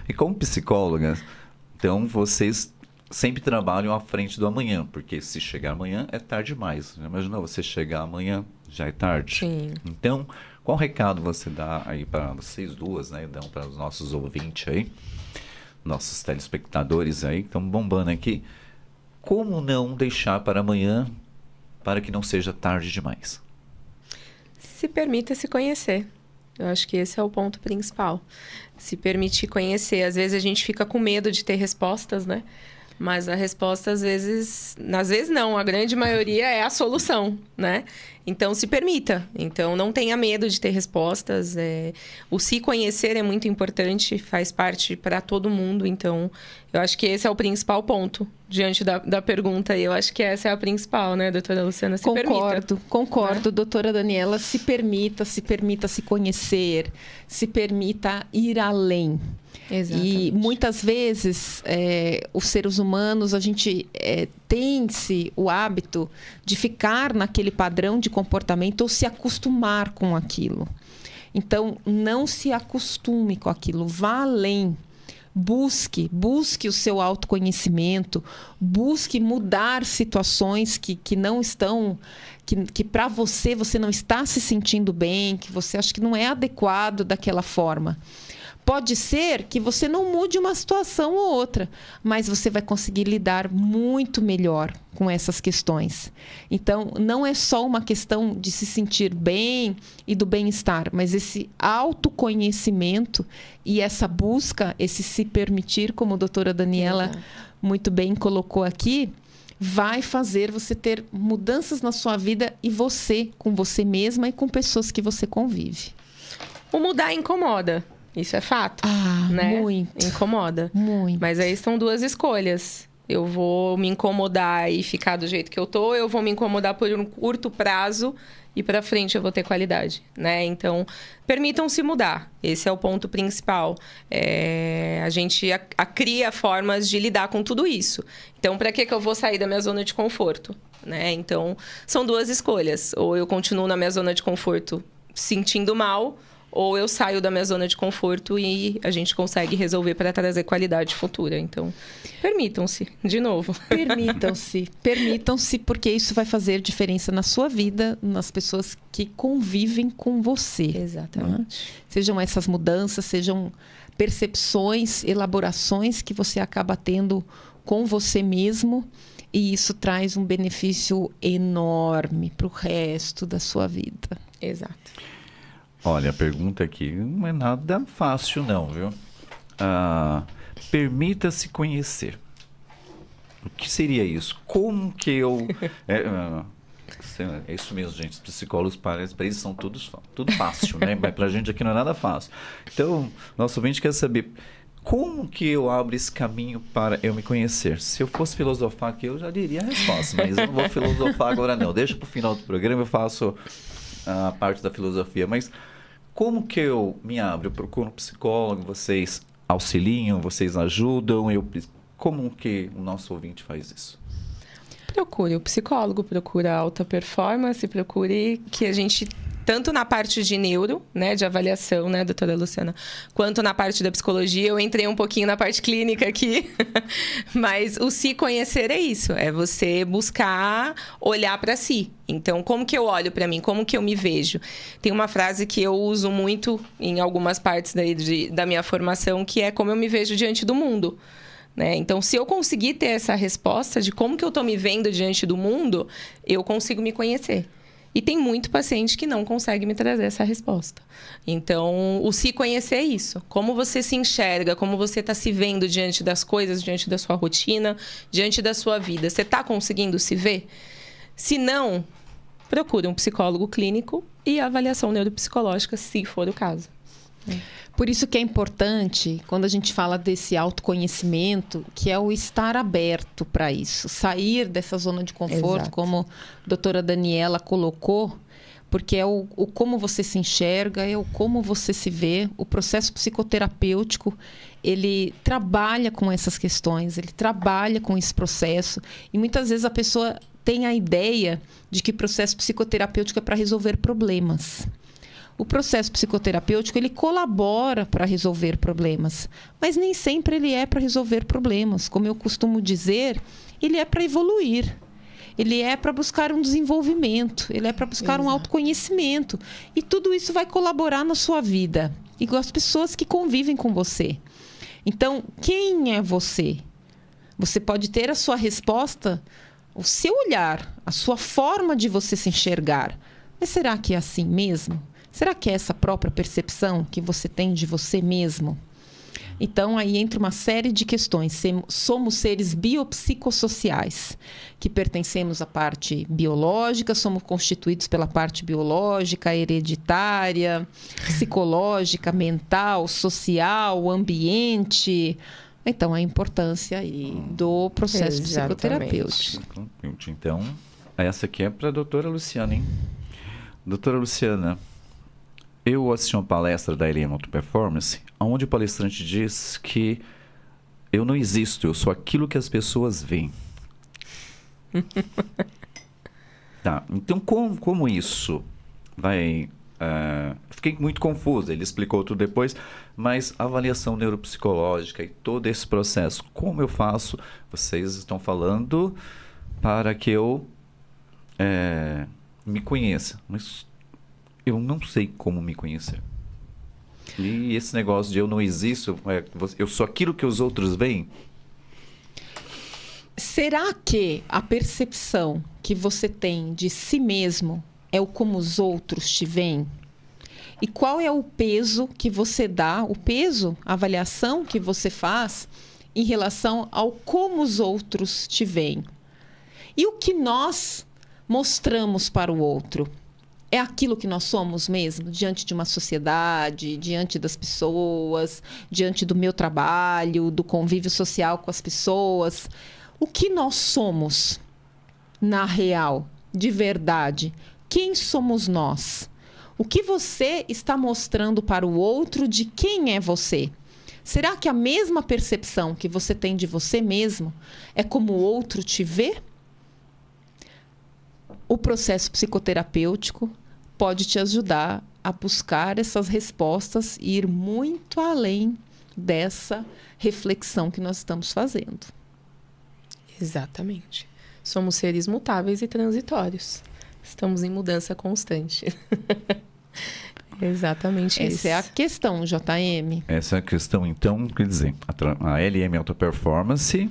E como psicólogas, então vocês sempre trabalham à frente do amanhã, porque se chegar amanhã, é tarde demais. Imagina você chegar amanhã, já é tarde. Sim. Então, qual recado você dá aí para vocês duas, né? Dão para os nossos ouvintes aí, nossos telespectadores aí, que estão bombando aqui. Como não deixar para amanhã, para que não seja tarde demais? Se permita se conhecer. Eu acho que esse é o ponto principal. Se permitir conhecer. Às vezes a gente fica com medo de ter respostas, né? Mas a resposta, às vezes não, a grande maioria é a solução, né? Então, se permita. Então, não tenha medo de ter respostas. O se conhecer é muito importante, faz parte para todo mundo. Então, eu acho que esse é o principal ponto diante da pergunta. E eu acho que essa é a principal, né, doutora Luciana? Se permita. Concordo, doutora Daniela. Se permita se conhecer, se permita ir além. Exatamente. E muitas vezes, os seres humanos, a gente tem-se o hábito de ficar naquele padrão de comportamento ou se acostumar com aquilo. Então, não se acostume com aquilo, vá além. Busque o seu autoconhecimento, busque mudar situações que não estão, que para você não está se sentindo bem, que você acha que não é adequado daquela forma. Pode ser que você não mude uma situação ou outra, mas você vai conseguir lidar muito melhor com essas questões. Então, não é só uma questão de se sentir bem e do bem-estar, mas esse autoconhecimento e essa busca, esse se permitir, como a doutora Daniela muito bem colocou aqui, vai fazer você ter mudanças na sua vida e você, com você mesma e com pessoas que você convive. O mudar incomoda. Isso é fato, né? Muito. Incomoda. Muito. Mas aí são duas escolhas. Eu vou me incomodar e ficar do jeito que eu tô, eu vou me incomodar por um curto prazo e para frente eu vou ter qualidade, né? Então, permitam-se mudar. Esse é o ponto principal. A gente cria formas de lidar com tudo isso. Então, para que eu vou sair da minha zona de conforto, né? Então, são duas escolhas. Ou eu continuo na minha zona de conforto sentindo mal, ou eu saio da minha zona de conforto e a gente consegue resolver para trazer qualidade futura. Então, permitam-se, de novo. Permitam-se, porque isso vai fazer diferença na sua vida, nas pessoas que convivem com você. Exatamente. Né? Sejam essas mudanças, sejam percepções, elaborações que você acaba tendo com você mesmo, e isso traz um benefício enorme para o resto da sua vida. Exato. Olha, a pergunta aqui não é nada fácil não, viu? Permita-se conhecer. O que seria isso? Como que eu... É isso mesmo, gente. Os psicólogos, para eles são tudo fácil, né? Mas pra gente aqui não é nada fácil. Então, nosso ouvinte quer saber como que eu abro esse caminho para eu me conhecer. Se eu fosse filosofar aqui, eu já diria a resposta, mas eu não vou filosofar agora não. Deixa pro final do programa, eu faço a parte da filosofia. Mas como que eu me abro? Eu procuro um psicólogo, vocês auxiliam, vocês ajudam? Como que o nosso ouvinte faz isso? Procure o psicólogo, procure a alta performance, procure que a gente, tanto na parte de neuro, né, de avaliação, né, doutora Luciana, quanto na parte da psicologia. Eu entrei um pouquinho na parte clínica aqui, mas o se conhecer é isso, é você buscar olhar para si. Então, como que eu olho para mim? Como que eu me vejo? Tem uma frase que eu uso muito em algumas partes da minha formação, que é como eu me vejo diante do mundo. Né? Então, se eu conseguir ter essa resposta de como que eu estou me vendo diante do mundo, eu consigo me conhecer. E tem muito paciente que não consegue me trazer essa resposta. Então, o se conhecer é isso. Como você se enxerga, como você está se vendo diante das coisas, diante da sua rotina, diante da sua vida. Você está conseguindo se ver? Se não, procure um psicólogo clínico e avaliação neuropsicológica, se for o caso. Por isso que é importante, quando a gente fala desse autoconhecimento, que é o estar aberto para isso. Sair dessa zona de conforto, Exato. como a doutora Daniela colocou, porque é o como você se enxerga, é o como você se vê. O processo psicoterapêutico, ele trabalha com essas questões, ele trabalha com esse processo. E muitas vezes a pessoa tem a ideia de que o processo psicoterapêutico é para resolver problemas. O processo psicoterapêutico, ele colabora para resolver problemas, mas nem sempre ele é para resolver problemas. Como eu costumo dizer, ele é para evoluir. Ele é para buscar um desenvolvimento, ele é para buscar um autoconhecimento. E tudo isso vai colaborar na sua vida e com as pessoas que convivem com você. Então, quem é você? Você pode ter a sua resposta, o seu olhar, a sua forma de você se enxergar. Mas será que é assim mesmo? Será que é essa própria percepção que você tem de você mesmo? Então, aí entra uma série de questões. Somos seres biopsicossociais, que pertencemos à parte biológica, somos constituídos pela parte biológica, hereditária, psicológica, mental, social, ambiente. Então, a importância aí do processo psicoterapêutico. Então, essa aqui é para a doutora Luciana, hein? Doutora Luciana, eu assisti uma palestra da LM Auto Performance, onde o palestrante diz que eu não existo, eu sou aquilo que as pessoas veem. Tá, então como isso vai... fiquei muito confuso, ele explicou tudo depois, mas a avaliação neuropsicológica e todo esse processo, como eu faço? Vocês estão falando para que eu me conheça, mas eu não sei como me conhecer. E esse negócio de eu não existo, eu sou aquilo que os outros veem? Será que a percepção que você tem de si mesmo é o como os outros te veem? E qual é o peso que você dá, a avaliação que você faz em relação ao como os outros te veem? E o que nós mostramos para o outro? É aquilo que nós somos mesmo, diante de uma sociedade, diante das pessoas, diante do meu trabalho, do convívio social com as pessoas? O que nós somos, na real, de verdade? Quem somos nós? O que você está mostrando para o outro de quem é você? Será que a mesma percepção que você tem de você mesmo é como o outro te vê? O processo psicoterapêutico pode te ajudar a buscar essas respostas e ir muito além dessa reflexão que nós estamos fazendo. Exatamente. Somos seres mutáveis e transitórios. Estamos em mudança constante. Exatamente isso. Essa é a questão, JM. Essa é a questão, então, quer dizer, a LM Auto Performance,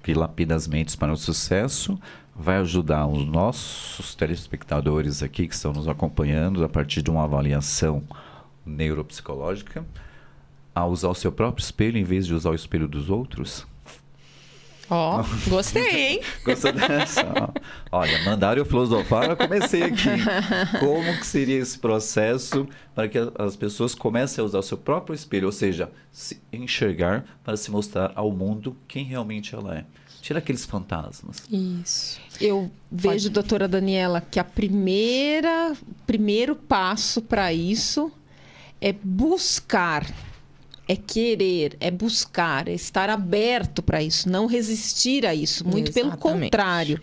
que lapida as mentes para o sucesso, vai ajudar os nossos telespectadores aqui que estão nos acompanhando a partir de uma avaliação neuropsicológica a usar o seu próprio espelho em vez de usar o espelho dos outros. Ó, gostei, hein? Gostou dessa? Olha, mandaram eu filosofar, eu comecei aqui. Como que seria esse processo para que as pessoas comecem a usar o seu próprio espelho, ou seja, se enxergar para se mostrar ao mundo quem realmente ela é. Tira aqueles fantasmas. Isso. Eu vejo, doutora Daniela, que primeiro passo para isso é buscar, é querer, é buscar, é estar aberto para isso, não resistir a isso. Muito Exatamente. pelo contrário.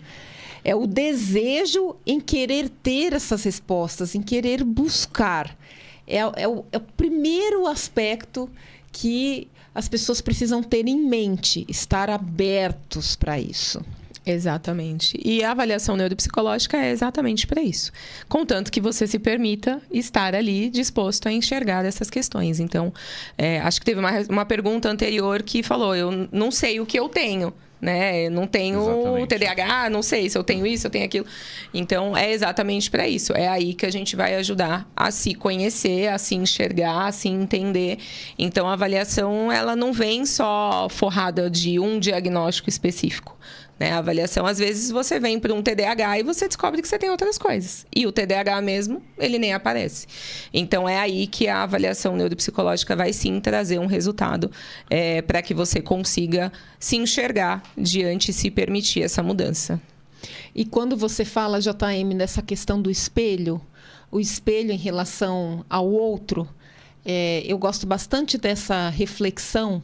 É o desejo em querer ter essas respostas, em querer buscar. É o primeiro aspecto que as pessoas precisam ter em mente, estar abertos para isso. Exatamente. E a avaliação neuropsicológica é exatamente para isso. Contanto que você se permita estar ali disposto a enxergar essas questões. Então, acho que teve uma pergunta anterior que falou, eu não sei o que eu tenho. Né? Eu não tenho TDAH, não sei se eu tenho isso, eu tenho aquilo. Então, é exatamente para isso. É aí que a gente vai ajudar a se conhecer, a se enxergar, a se entender. Então, a avaliação, ela não vem só forrada de um diagnóstico específico. Né? A avaliação, às vezes, você vem para um TDAH e você descobre que você tem outras coisas. E o TDAH mesmo, ele nem aparece. Então, é aí que a avaliação neuropsicológica vai sim trazer um resultado para que você consiga se enxergar diante e se permitir essa mudança. E quando você fala, JM, dessa questão do espelho, o espelho em relação ao outro, eu gosto bastante dessa reflexão,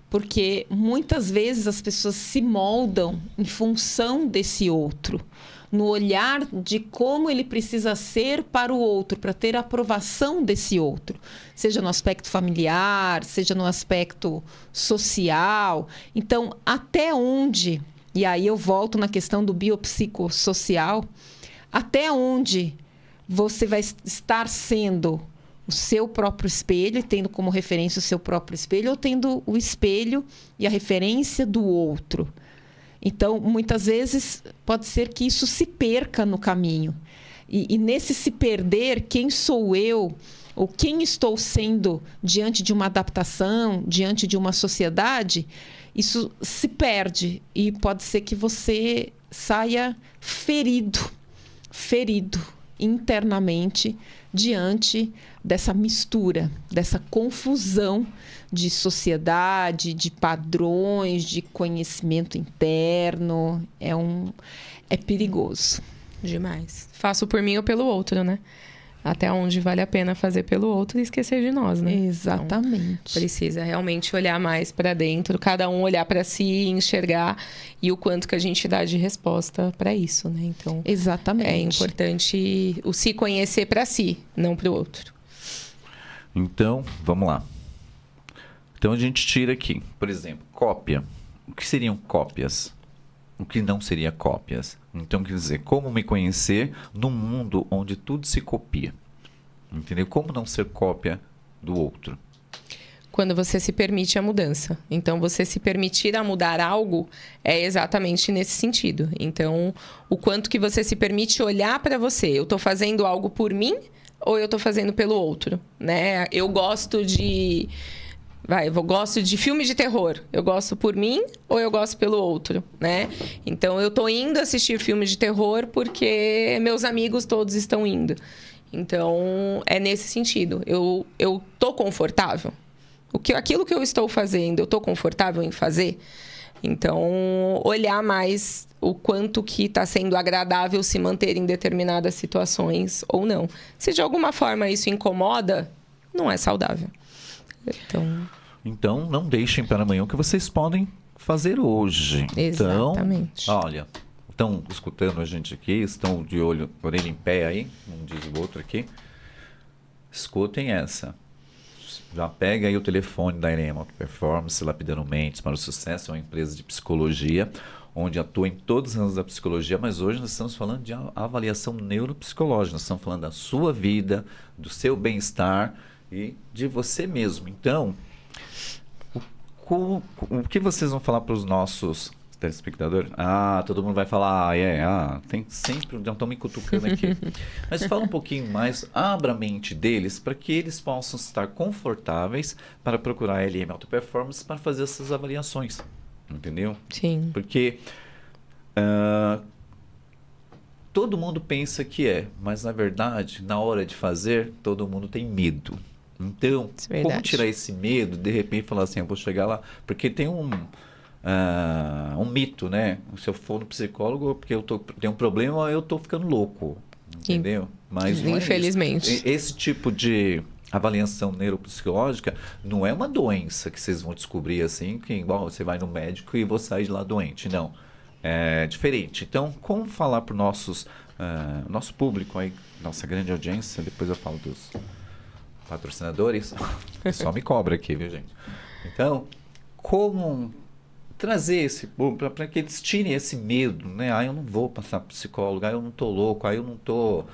porque muitas vezes as pessoas se moldam em função desse outro, no olhar de como ele precisa ser para o outro, para ter a aprovação desse outro, seja no aspecto familiar, seja no aspecto social. Então, até onde, e aí eu volto na questão do biopsicossocial, até onde você vai estar sendo o seu próprio espelho, tendo como referência o seu próprio espelho, ou tendo o espelho e a referência do outro. Então, muitas vezes, pode ser que isso se perca no caminho. E nesse se perder, quem sou eu? Ou quem estou sendo diante de uma adaptação, diante de uma sociedade, isso se perde. E pode ser que você saia ferido internamente diante dessa mistura, dessa confusão de sociedade, de padrões, de conhecimento interno. É perigoso. Demais. Faço por mim ou pelo outro, né? Até onde vale a pena fazer pelo outro e esquecer de nós, né? Exatamente. Então, precisa realmente olhar mais para dentro, cada um olhar para si, enxergar e o quanto que a gente dá de resposta para isso, né? Então, exatamente. É importante o se conhecer para si, não para o outro. Então, vamos lá. Então a gente tira aqui, por exemplo, cópia. O que seriam cópias? O que não seria cópias? Então, quer dizer, como me conhecer num mundo onde tudo se copia? Entendeu? Como não ser cópia do outro? Quando você se permite a mudança. Então, você se permitir a mudar algo é exatamente nesse sentido. Então, o quanto que você se permite olhar para você. Eu estou fazendo algo por mim ou eu estou fazendo pelo outro? Né? Eu gosto de... eu gosto de filme de terror. Eu gosto por mim ou eu gosto pelo outro, né? Então, eu tô indo assistir filme de terror porque meus amigos todos estão indo. Então, é nesse sentido. Eu tô confortável? Aquilo que eu estou fazendo, eu tô confortável em fazer? Então, olhar mais o quanto que está sendo agradável se manter em determinadas situações ou não. Se de alguma forma isso incomoda, não é saudável. Então, não deixem para amanhã o que vocês podem fazer hoje. Exatamente. Então, olha, estão escutando a gente aqui, estão de olho, orelha em pé aí, um diz o outro aqui. Escutem essa. Já pega aí o telefone da LM Alta Performance, Lapidando Mentes para o Sucesso, é uma empresa de psicologia, onde atua em todas as áreas da psicologia, mas hoje nós estamos falando de avaliação neuropsicológica, nós estamos falando da sua vida, do seu bem-estar e de você mesmo. Então, o que vocês vão falar para os nossos telespectadores? Todo mundo vai falar, tem sempre, já estão me cutucando aqui. Mas fala um pouquinho mais, abra a mente deles para que eles possam estar confortáveis para procurar a LM Alta Performance para fazer essas avaliações. Entendeu? Sim. Porque todo mundo pensa que mas na verdade, na hora de fazer, todo mundo tem medo. Então, como tirar esse medo, de repente falar assim, eu vou chegar lá, porque tem um mito, né? Se eu for no psicólogo, porque eu tenho um problema, eu estou ficando louco, entendeu? Mas infelizmente. Esse tipo de avaliação neuropsicológica não é uma doença que vocês vão descobrir assim, que igual você vai no médico e vou sair de lá doente, não. É diferente. Então, como falar para o nosso público aí, nossa grande audiência, depois eu falo dos patrocinadores, o pessoal me cobra aqui, viu, gente? Então, como trazer esse público para que eles tirem esse medo, né? Eu não vou passar psicólogo, eu não estou louco, eu não estou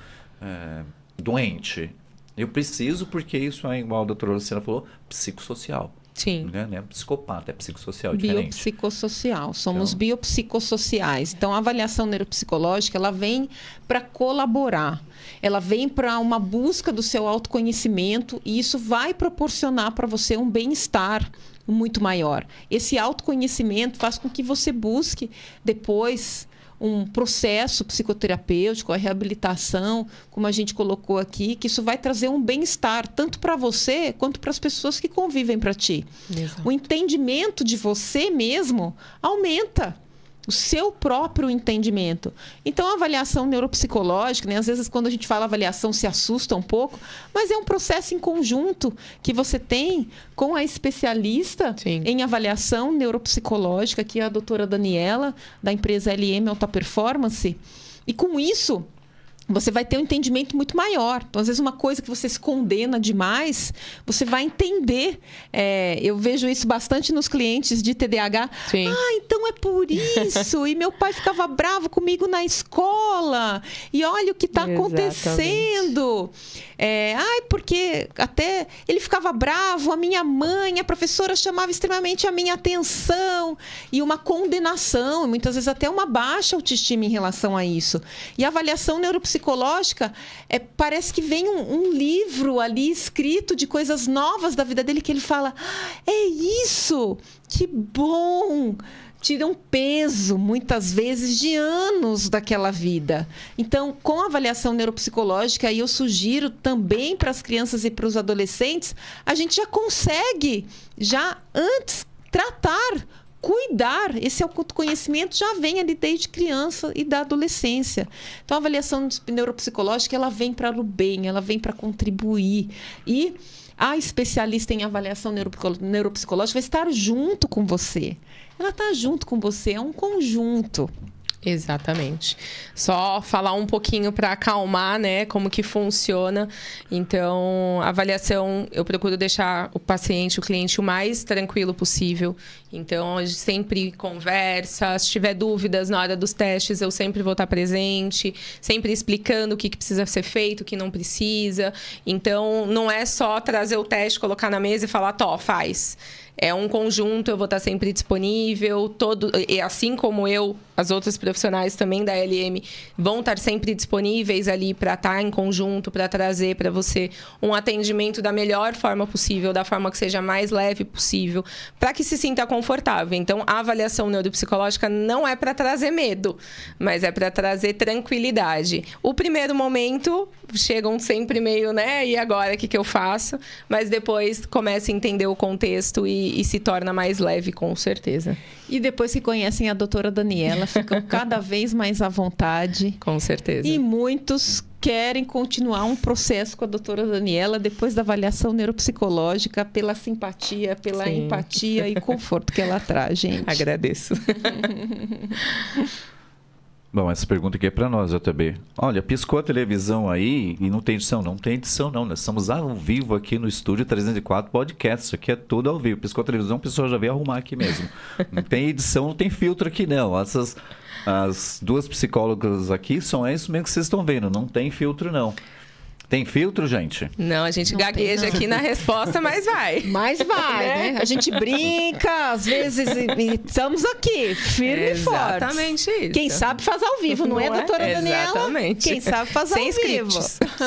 doente. Eu preciso porque isso é igual a doutora Luciana falou, psicossocial. Sim. Né? Não é psicopata, é psicossocial, diferente. Biopsicossocial, somos biopsicossociais. Então, a avaliação neuropsicológica, ela vem para colaborar. Ela vem para uma busca do seu autoconhecimento e isso vai proporcionar para você um bem-estar muito maior. Esse autoconhecimento faz com que você busque depois um processo psicoterapêutico, a reabilitação, como a gente colocou aqui, que isso vai trazer um bem-estar, tanto para você quanto para as pessoas que convivem para ti. Exato. O entendimento de você mesmo aumenta. O seu próprio entendimento. Então, a avaliação neuropsicológica, né? Às vezes, quando a gente fala avaliação, se assusta um pouco, mas é um processo em conjunto que você tem com a especialista em avaliação neuropsicológica, que é a doutora Daniela, da empresa LM Alta Performance. E com isso, você vai ter um entendimento muito maior. Então, às vezes, uma coisa que você se condena demais, você vai entender. Eu vejo isso bastante nos clientes de TDAH. Sim. Então é por isso. E meu pai ficava bravo comigo na escola. E olha o que está acontecendo. Porque até ele ficava bravo, a minha mãe, a professora chamava extremamente a minha atenção. E uma condenação, muitas vezes até uma baixa autoestima em relação a isso. E a avaliação neuropsicológica neuropsicológica, parece que vem um livro ali escrito de coisas novas da vida dele que ele fala, é isso, que bom! Tira um peso, muitas vezes, de anos daquela vida. Então, com a avaliação neuropsicológica, e eu sugiro também para as crianças e para os adolescentes, a gente já consegue, já antes, tratar, cuidar. Esse autoconhecimento já vem ali desde criança e da adolescência. Então, a avaliação neuropsicológica, ela vem para o bem, ela vem para contribuir. E a especialista em avaliação neuropsicológica vai estar junto com você. Ela está junto com você, é um conjunto. Exatamente. Só falar um pouquinho para acalmar, né, como que funciona. Então, a avaliação, eu procuro deixar o paciente, o cliente, o mais tranquilo possível. Então, a gente sempre conversa. Se tiver dúvidas na hora dos testes, eu sempre vou estar presente, sempre explicando o que precisa ser feito, o que não precisa. Então, não é só trazer o teste, colocar na mesa e falar, tó, faz. É um conjunto, eu vou estar sempre disponível, e assim como eu, as outras profissionais também da LM vão estar sempre disponíveis ali para estar em conjunto, para trazer para você um atendimento da melhor forma possível, da forma que seja mais leve possível, para que se sinta confortável. Então, a avaliação neuropsicológica não é para trazer medo, mas é para trazer tranquilidade. O primeiro momento, chegam sempre meio, né, e agora, o que eu faço? Mas depois começa a entender o contexto e se torna mais leve, com certeza. E depois que conhecem a doutora Daniela, ficam cada vez mais à vontade. Com certeza. E muitos querem continuar um processo com a doutora Daniela depois da avaliação neuropsicológica, pela simpatia, pela empatia e conforto que ela traz, gente. Agradeço. Bom, essa pergunta aqui é para nós, JB. Olha, piscou a televisão aí e não tem edição? Não tem edição, não. Nós estamos ao vivo aqui no Estúdio 304 Podcast. Isso aqui é tudo ao vivo. Piscou a televisão, o pessoal já veio arrumar aqui mesmo. Não tem edição, não tem filtro aqui, não. As duas psicólogas aqui são isso mesmo que vocês estão vendo. Não tem filtro, não. Tem filtro, gente? Não, a gente gagueja aqui na resposta, mas vai. Mas vai, né? A gente brinca, às vezes, e estamos aqui, firme e forte. Exatamente isso. Quem sabe faz ao vivo, não é, doutora Daniela? Exatamente. Quem sabe faz ao vivo.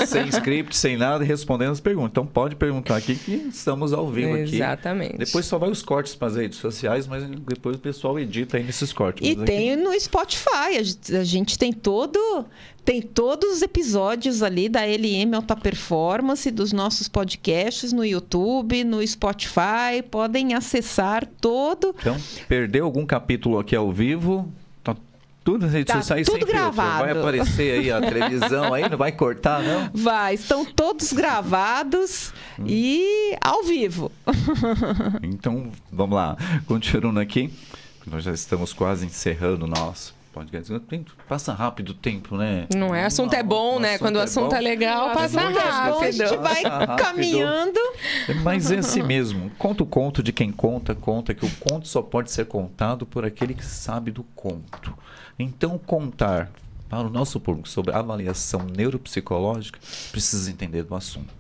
Sem script, sem nada, respondendo as perguntas. Então, pode perguntar aqui que estamos ao vivo aqui. Exatamente. Depois só vai os cortes para as redes sociais, mas depois o pessoal edita aí nesses cortes. E tem no Spotify, a gente tem todos os episódios ali da LM Alta Performance, dos nossos podcasts no YouTube, no Spotify. Podem acessar todo. Então, perdeu algum capítulo aqui ao vivo? Tá tudo nas redes sociais tudo sem gravado. Filtro. Vai aparecer aí a televisão aí, não vai cortar, não? Vai, estão todos gravados e ao vivo. Então, vamos lá. Continuando aqui, nós já estamos quase encerrando o nosso podcast. Passa rápido o tempo, né? Não é? Assunto é bom, né? Quando o assunto é legal, passa rápido. A gente vai caminhando. Mas é assim mesmo. Conta o conto de quem conta, que o conto só pode ser contado por aquele que sabe do conto. Então, contar para o nosso público sobre avaliação neuropsicológica, precisa entender do assunto.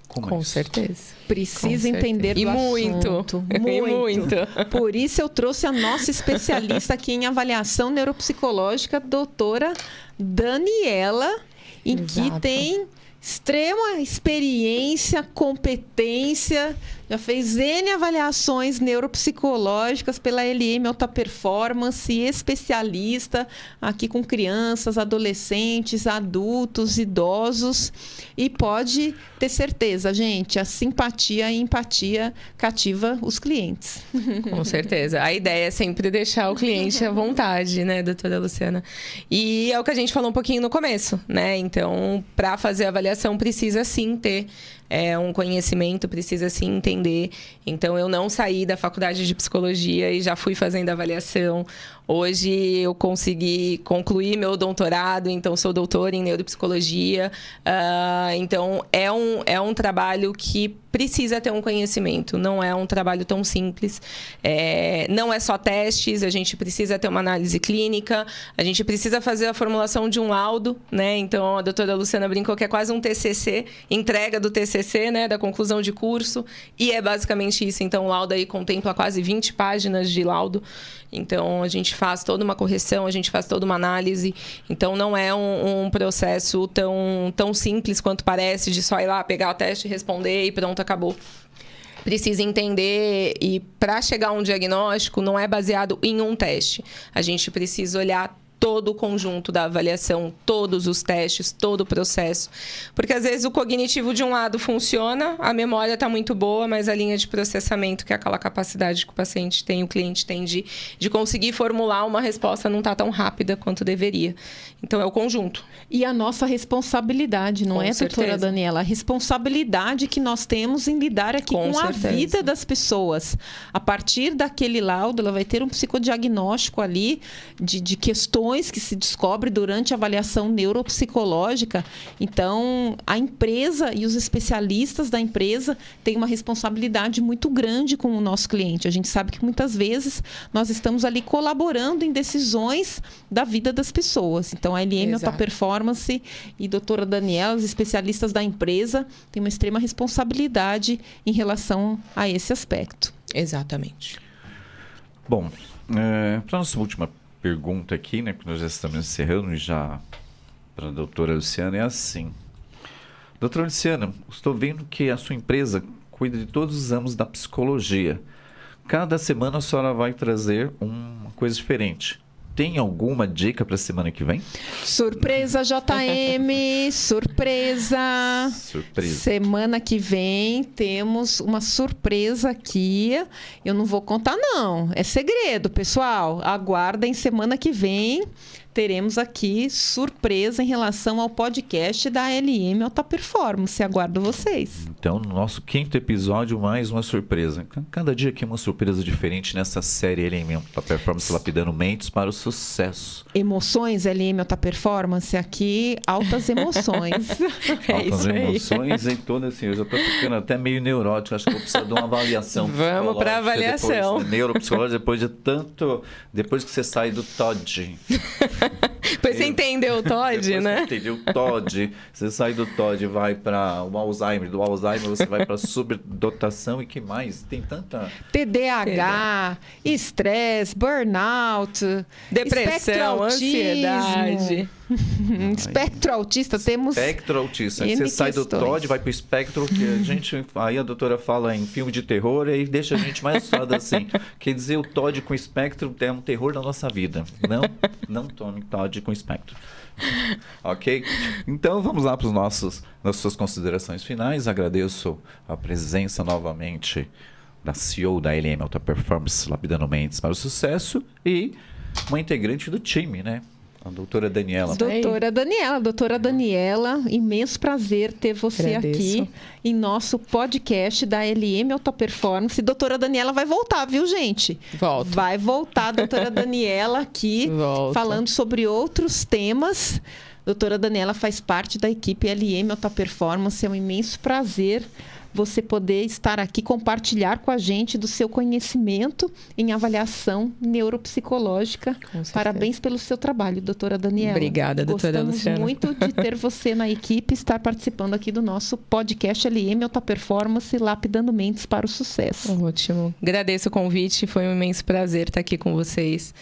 Com certeza. Precisa entender do assunto. E muito. Por isso eu trouxe a nossa especialista aqui em avaliação neuropsicológica, doutora Daniela, em que tem extrema experiência, competência, já fez N avaliações neuropsicológicas pela LM Alta Performance, especialista aqui com crianças, adolescentes, adultos, idosos, e pode ter certeza, gente, a simpatia e empatia cativa os clientes. Com certeza. A ideia é sempre deixar o cliente à vontade, né, doutora Luciana? E é o que a gente falou um pouquinho no começo, né? Então, para fazer a avaliação, precisa sim ter um conhecimento, precisa sim entender. Então, eu não saí da faculdade de psicologia e já fui fazendo avaliação. Hoje, eu consegui concluir meu doutorado, então sou doutora em neuropsicologia. Então, é um trabalho que precisa ter um conhecimento, não é um trabalho tão simples, não é só testes, a gente precisa ter uma análise clínica, a gente precisa fazer a formulação de um laudo, né? Então, a doutora Luciana brincou que é quase um TCC, entrega do TCC, né? Da conclusão de curso, e é basicamente isso. Então, o laudo aí contempla quase 20 páginas de laudo, então a gente faz toda uma correção, a gente faz toda uma análise, então não é um processo tão simples quanto parece, de só ir lá, pegar o teste, responder e pronto, acabou. Precisa entender, e para chegar a um diagnóstico não é baseado em um teste. A gente precisa olhar todo o conjunto da avaliação, todos os testes, todo o processo. Porque, às vezes, o cognitivo de um lado funciona, a memória está muito boa, mas a linha de processamento, que é aquela capacidade que o paciente tem, o cliente tem de conseguir formular uma resposta, não está tão rápida quanto deveria. Então, é o conjunto. E a nossa responsabilidade, não é, certeza. doutora Daniela? A responsabilidade que nós temos em lidar aqui com a vida das pessoas. A partir daquele laudo, ela vai ter um psicodiagnóstico ali de questões que se descobre durante a avaliação neuropsicológica. Então, a empresa e os especialistas da empresa têm uma responsabilidade muito grande com o nosso cliente. A gente sabe que muitas vezes nós estamos ali colaborando em decisões da vida das pessoas. Então, a LM Alta Performance e a doutora Daniela, os especialistas da empresa, têm uma extrema responsabilidade em relação a esse aspecto. Exatamente. Bom, para a nossa última pergunta aqui, né, que nós já estamos encerrando, já para a doutora Luciana, é assim. Doutora Luciana, estou vendo que a sua empresa cuida de todos os ramos da psicologia. Cada semana a senhora vai trazer uma coisa diferente. Tem alguma dica para a semana que vem? Surpresa, JM! Surpresa! Surpresa. Semana que vem temos uma surpresa aqui. Eu não vou contar, não. É segredo, pessoal. Aguardem, semana que vem teremos aqui surpresa em relação ao podcast da LM Alta Performance. Aguardo vocês. Então, no nosso 5º episódio, mais uma surpresa. Cada dia aqui uma surpresa diferente nessa série LM Alta Performance, lapidando mentes para o sucesso. Emoções, LM Alta Performance, aqui, altas emoções. Altas emoções e todas assim. Eu já estou ficando até meio neurótico, acho que eu preciso de uma avaliação. Vamos para a avaliação. Depois, neuropsicológica, depois que você sai do TOD. Depois você entendeu o TOD, né? Você entendeu o TOD, você sai do TOD e vai para o Alzheimer, do Alzheimer você vai para subdotação e que mais? Tem tanta... TDAH, estresse, burnout, depressão, ansiedade. Espectro autista, temos... Espectro autista. N Você sai do questões. TOD, vai pro espectro, que a gente... Aí a doutora fala em filme de terror e deixa a gente mais assustado assim. Quer dizer, o TOD com espectro é um terror da nossa vida. Não tome TOD com espectro. Ok? Então, vamos lá para as suas considerações finais. Agradeço a presença novamente da CEO da LM Alta Performance, lapidando mentes para o sucesso, e uma integrante do time, né? A doutora Daniela. Doutora Daniela, imenso prazer ter você aqui em nosso podcast da LM Alta Performance. Doutora Daniela vai voltar, viu, gente? Volta. Vai voltar a doutora Daniela aqui, falando sobre outros temas. Doutora Daniela faz parte da equipe LM Alta Performance. É um imenso prazer você poder estar aqui, compartilhar com a gente do seu conhecimento em avaliação neuropsicológica. Parabéns pelo seu trabalho, doutora Daniela. Obrigada, doutora Luciana. Gostamos muito de ter você na equipe, estar participando aqui do nosso podcast LM Alta Performance, lapidando mentes para o sucesso. Ótimo. Agradeço o convite, foi um imenso prazer estar aqui com vocês.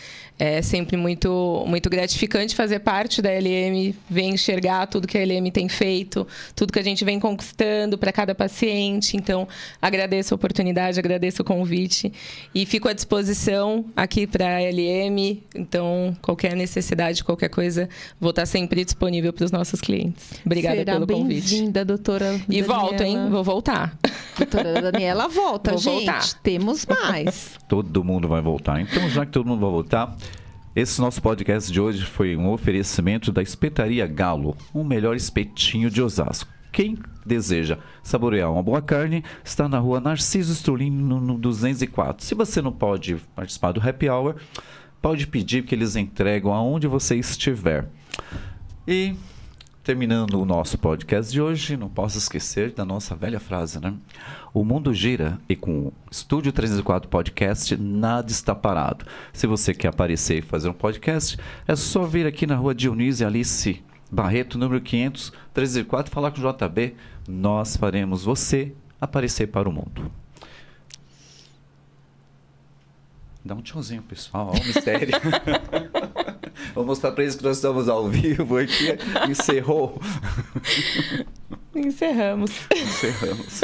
É sempre muito, muito gratificante fazer parte da LM, ver enxergar tudo que a LM tem feito, tudo que a gente vem conquistando para cada paciente. Então, agradeço a oportunidade, agradeço o convite e fico à disposição aqui para a LM. Então, qualquer necessidade, qualquer coisa, vou estar sempre disponível para os nossos clientes. Obrigada pelo convite. Bem-vinda, doutora Daniela. E volto, hein? Vou voltar. Doutora Daniela volta, Vou gente. voltar. Temos mais. Todo mundo vai voltar. Então, já que todo mundo vai voltar, esse nosso podcast de hoje foi um oferecimento da Espetaria Galo, o melhor espetinho de Osasco. Quem deseja saborear uma boa carne está na rua Narciso Strolino, no 204. Se você não pode participar do Happy Hour, pode pedir que eles entregam aonde você estiver. E terminando o nosso podcast de hoje, não posso esquecer da nossa velha frase, né? O mundo gira e com o Estúdio 304 Podcast, nada está parado. Se você quer aparecer e fazer um podcast, é só vir aqui na rua Dionísio Alice Barreto, número 500, 304, falar com o JB. Nós faremos você aparecer para o mundo. Dá um tchauzinho, pessoal. Olha o mistério. Vou mostrar para eles que nós estamos ao vivo aqui. Encerrou. Encerramos. Encerramos.